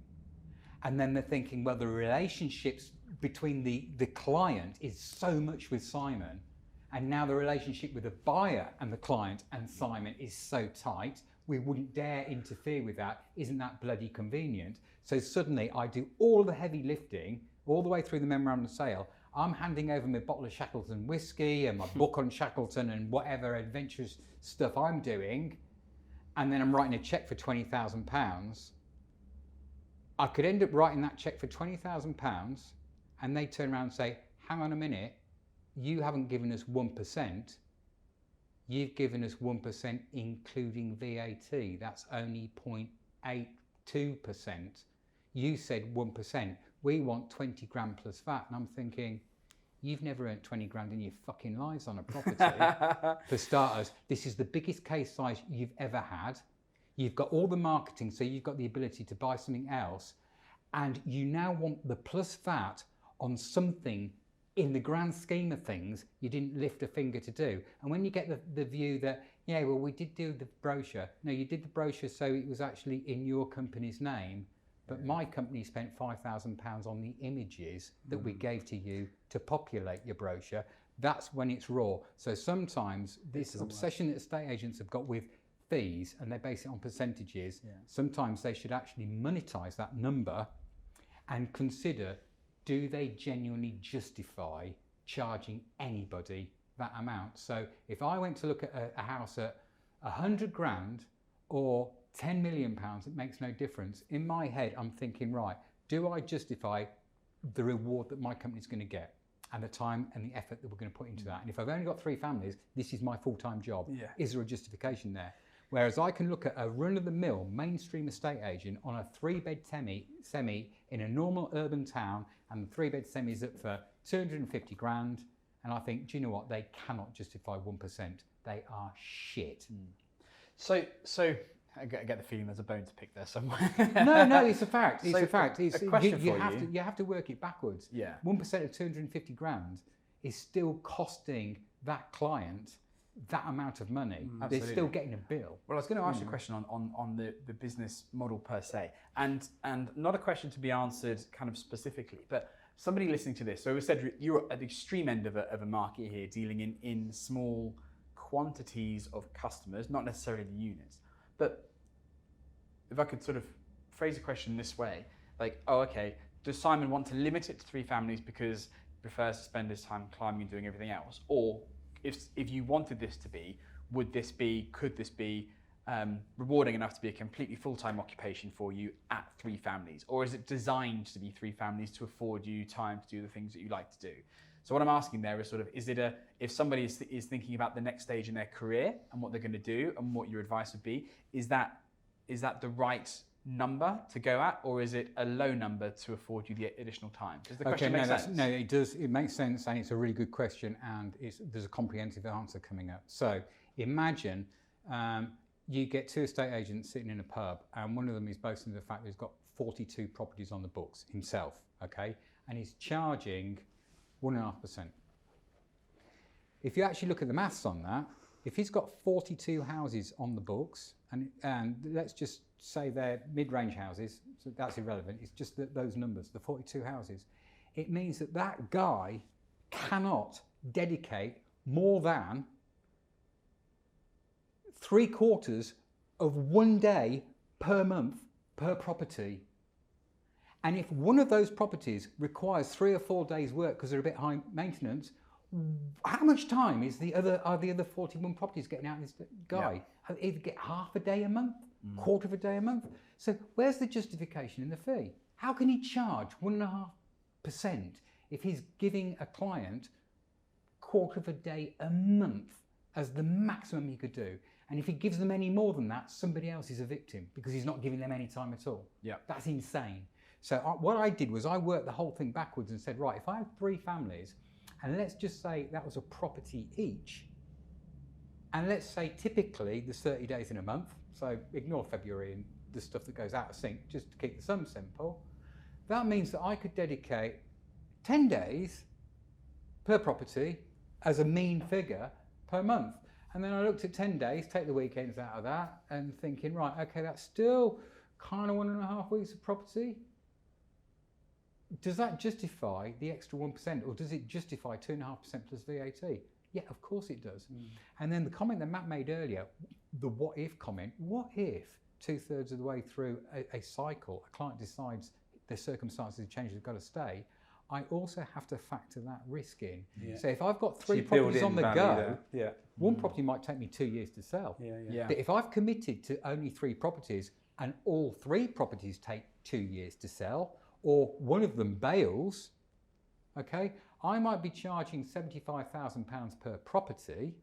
and then they're thinking, well, the relationships between the client is so much with Simon, and now the relationship with the buyer and the client and Simon is so tight, we wouldn't dare interfere with that. Isn't that bloody convenient? So suddenly I do all the heavy lifting all the way through the memorandum of sale. I'm handing over my bottle of Shackleton whiskey and my book on Shackleton and whatever adventurous stuff I'm doing, and then I'm writing a cheque for £20,000. I could end up writing that cheque for £20,000 and they turn around and say, hang on a minute, you haven't given us 1%, you've given us 1% including VAT, that's only 0.82%. You said 1%, we want 20 grand plus VAT. And I'm thinking, you've never earned 20 grand in your fucking lives on a property. For starters, this is the biggest case size you've ever had. You've got all the marketing, so you've got the ability to buy something else, and you now want the plus VAT on something in the grand scheme of things you didn't lift a finger to do. And when you get the view that, yeah, well, we did do the brochure. No, you did the brochure so it was actually in your company's name, but my company spent £5,000 on the images that we gave to you to populate your brochure. That's when it's raw. So sometimes this obsession that estate agents have got with fees, and they base it on percentages, sometimes they should actually monetize that number and consider, do they genuinely justify charging anybody that amount? So if I went to look at a house at 100 grand or 10 million pounds, it makes no difference. In my head, I'm thinking, right, do I justify the reward that my company's going to get and the time and the effort that we're going to put into that? And if I've only got 3 families, this is my full-time job. Is there a justification there? Whereas I can look at a run-of-the-mill mainstream estate agent on a 3-bed semi in a normal urban town, and the 3-bed semi is up for 250 grand, and I think, do you know what? They cannot justify 1%. They are shit. So I get the feeling there's a bone to pick there somewhere. No, it's a fact. It's a fact. A question you have to work it backwards. 1% of 250 grand is still costing that client that amount of money. They're still getting a bill. Well, I was going to ask you a question on the business model per se, and not a question to be answered kind of specifically, but somebody listening to this. So we said you're at the extreme end of a market here, dealing in small quantities of customers, not necessarily the units. But if I could sort of phrase a question this way, like, oh, okay, does Simon want to limit it to 3 families because he prefers to spend his time climbing and doing everything else? Or if you wanted this to be, could this be rewarding enough to be a completely full-time occupation for you at 3 families? Or is it designed to be 3 families to afford you time to do the things that you like to do? So what I'm asking there is sort of, if somebody is thinking about the next stage in their career and what they're going to do and what your advice would be, is that the right number to go at, or is it a low number to afford you the additional time? Does the question make sense? No, it does. It makes sense, and it's a really good question, and there's a comprehensive answer coming up. So imagine you get 2 estate agents sitting in a pub, and one of them is boasting the fact that he's got 42 properties on the books himself, okay, and he's charging 1.5%. If you actually look at the maths on that, if he's got 42 houses on the books, and let's just say they're mid-range houses, so that's irrelevant, it's just those numbers, the 42 houses, it means that that guy cannot dedicate more than 3/4 of 1 day per month per property. And if one of those properties requires 3 or 4 days work because they're a bit high maintenance, how much time are the other 41 properties getting out of this guy? Yeah. Either get half a day a month, quarter of a day a month. So where's the justification in the fee? How can he charge 1.5% if he's giving a client quarter of a day a month as the maximum he could do? And if he gives them any more than that, somebody else is a victim because he's not giving them any time at all. Yeah, that's insane. So what I did was I worked the whole thing backwards and said, right, if I have 3 families, and let's just say that was a property each, and let's say typically there's 30 days in a month, so ignore February and the stuff that goes out of sync, just to keep the sum simple, that means that I could dedicate 10 days per property as a mean figure per month. And then I looked at 10 days, take the weekends out of that, and thinking, right, okay, that's still kind of 1.5 weeks of property. Does that justify the extra 1%, or does it justify 2.5% plus VAT? Yeah, of course it does. And then the comment that Matt made earlier, the what if comment, what if 2/3 of the way through a cycle, a client decides their circumstances have changed, they've got to stay, I also have to factor that risk in. Yeah. So if I've got 3 properties on the go, one property might take me 2 years to sell. But if I've committed to only 3 properties and all 3 properties take 2 years to sell, or one of them bails, okay, I might be charging £75,000 per property,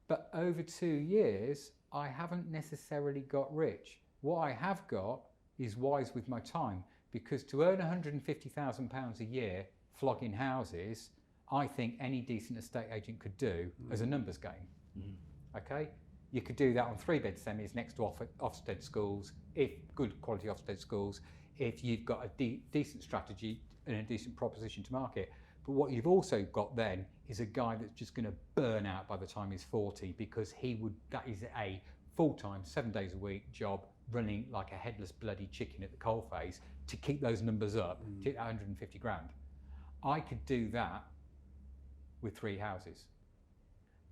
but over 2 years, I haven't necessarily got rich. What I have got is wise with my time, because to earn £150,000 a year flogging houses, I think any decent estate agent could do as a numbers game. Okay? You could do that on 3-bed semis next to Ofsted schools, if good quality Ofsted schools, if you've got a decent strategy and a decent proposition to market. But what you've also got then is a guy that's just going to burn out by the time he's 40, because that is a full-time, 7 days a week job, running like a headless bloody chicken at the coalface to keep those numbers up to 150 grand. I could do that with 3 houses.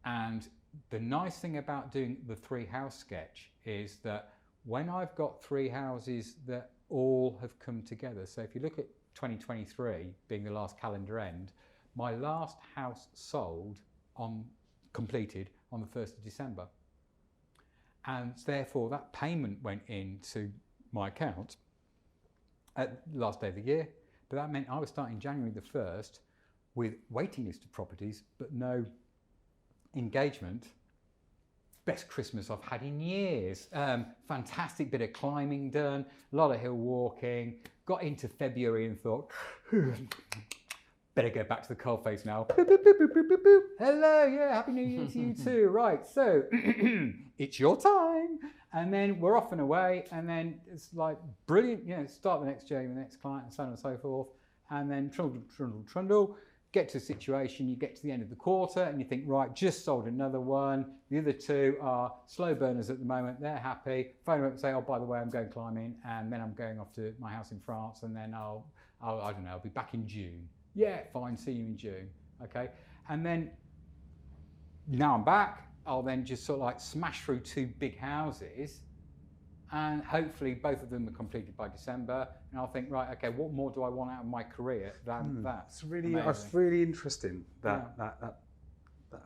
And the nice thing about doing the 3 house sketch is that when I've got 3 houses that all have come together, so if you look at 2023 being the last calendar end, my last house sold completed on the 1st of December. And therefore that payment went into my account at the last day of the year, but that meant I was starting January the 1st with waiting list of properties, but no engagement. Best Christmas I've had in years. Fantastic bit of climbing done, a lot of hill walking. Got into February and thought, better go back to the coalface now. Boop, boop, boop, boop, boop, boop. Hello, yeah, Happy New Year to you too. Right, so it's your time. And then we're off and away, and then it's like brilliant, start the next journey with the next client and so on and so forth. And then trundle, trundle, trundle. Get to a situation, you get to the end of the quarter and you think, right, just sold another one. The other 2 are slow burners at the moment. They're happy. Phone them up and say, oh, by the way, I'm going climbing, and then I'm going off to my house in France, and then I don't know, I'll be back in June. Yeah, fine, see you in June. Okay. And then now I'm back, I'll then just sort of like smash through 2 big houses, and hopefully both of them are completed by December. And I'll think, right, okay, what more do I want out of my career than that? It's really interesting that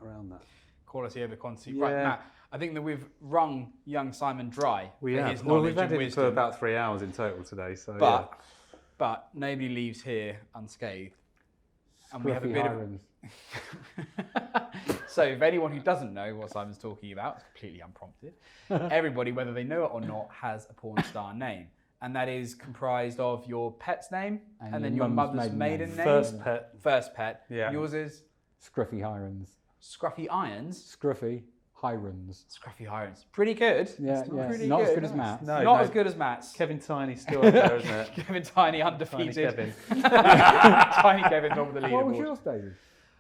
around that. Quality over quantity. Yeah. Right, Matt, I think that we've wrung young Simon dry for his Well, knowledge we've had and him wisdom. for about 3 hours in total today. So, But nobody leaves here unscathed. And we have a bit Hirons. So if anyone who doesn't know what Simon's talking about, it's completely unprompted, everybody, whether they know it or not, has a porn star name. And that is comprised of your pet's name and then your mother's maiden name. First pet. Yeah. Yours is? Scruffy Hirons. Scruffy Irons? Scruffy Hirons. Scruffy Hirons. Pretty good. Yeah, Pretty not good. as good as Matt's. Not as good as Matt's. Kevin Tiny's still up there, isn't it? Kevin Tiny, undefeated. Tiny Kevin. Tiny Kevin, top of the leaderboard. What was yours, David?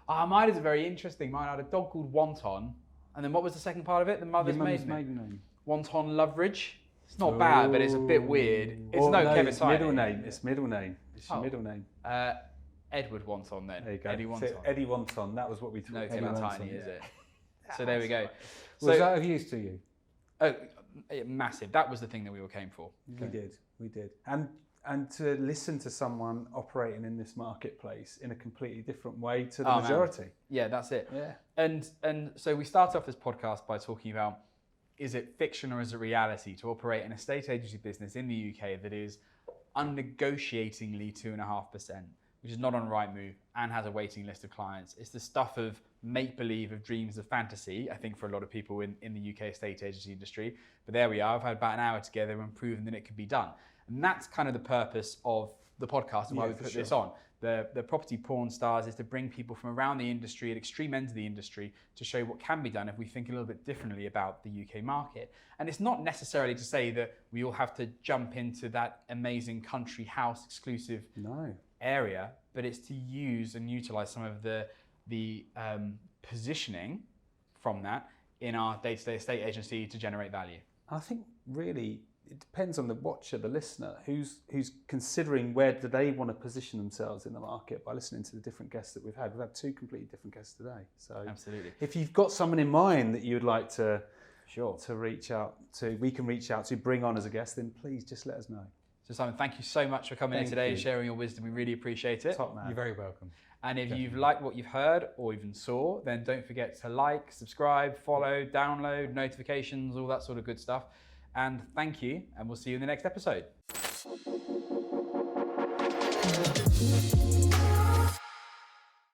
Mine is very interesting. Mine had a dog called Wonton. And then what was the second part of it? The mother's maiden name. Wonton Loveridge. It's not bad, but it's a bit weird. It's Kevin it's Tiny. middle name. It's middle name. It's your middle name. Edward Wonton then. There you go. Eddie Wonton. So Eddie Wonton. That was what we thought. No, Eddie Kevin Wonton, Tiny, is yeah. it? So there we go. Was that of use to you? Oh, massive. That was the thing that we all came for. We did. And to listen to someone operating in this marketplace in a completely different way to the majority. Man. Yeah, that's it. Yeah. And so we start off this podcast by talking about, is it fiction or is it reality to operate an estate agency business in the UK that is unnegotiatingly 2.5%, which is not on Rightmove and has a waiting list of clients. It's the stuff of make-believe, of dreams, of fantasy, I think, for a lot of people in the UK estate agency industry. But there we are. I've had about an hour together and proven that it can be done. And that's kind of the purpose of the podcast and why we put this on. The property porn stars is to bring people from around the industry, at extreme ends of the industry, to show what can be done if we think a little bit differently about the UK market. And it's not necessarily to say that we all have to jump into that amazing country house exclusive area, but it's to use and utilize some of the positioning from that in our day-to-day estate agency to generate value. I think really it depends on the watcher, the listener, who's considering where do they want to position themselves in the market by listening to the different guests that we've had. We've had 2 completely different guests today. So absolutely. If you've got someone in mind that you'd like to reach out to, we can reach out to, bring on as a guest, then please just let us know. So Simon, thank you so much for coming in today and sharing your wisdom. We really appreciate it. Top man. You're very welcome. And if you've liked what you've heard or even saw, then don't forget to like, subscribe, follow, download, notifications, all that sort of good stuff. And thank you, and we'll see you in the next episode.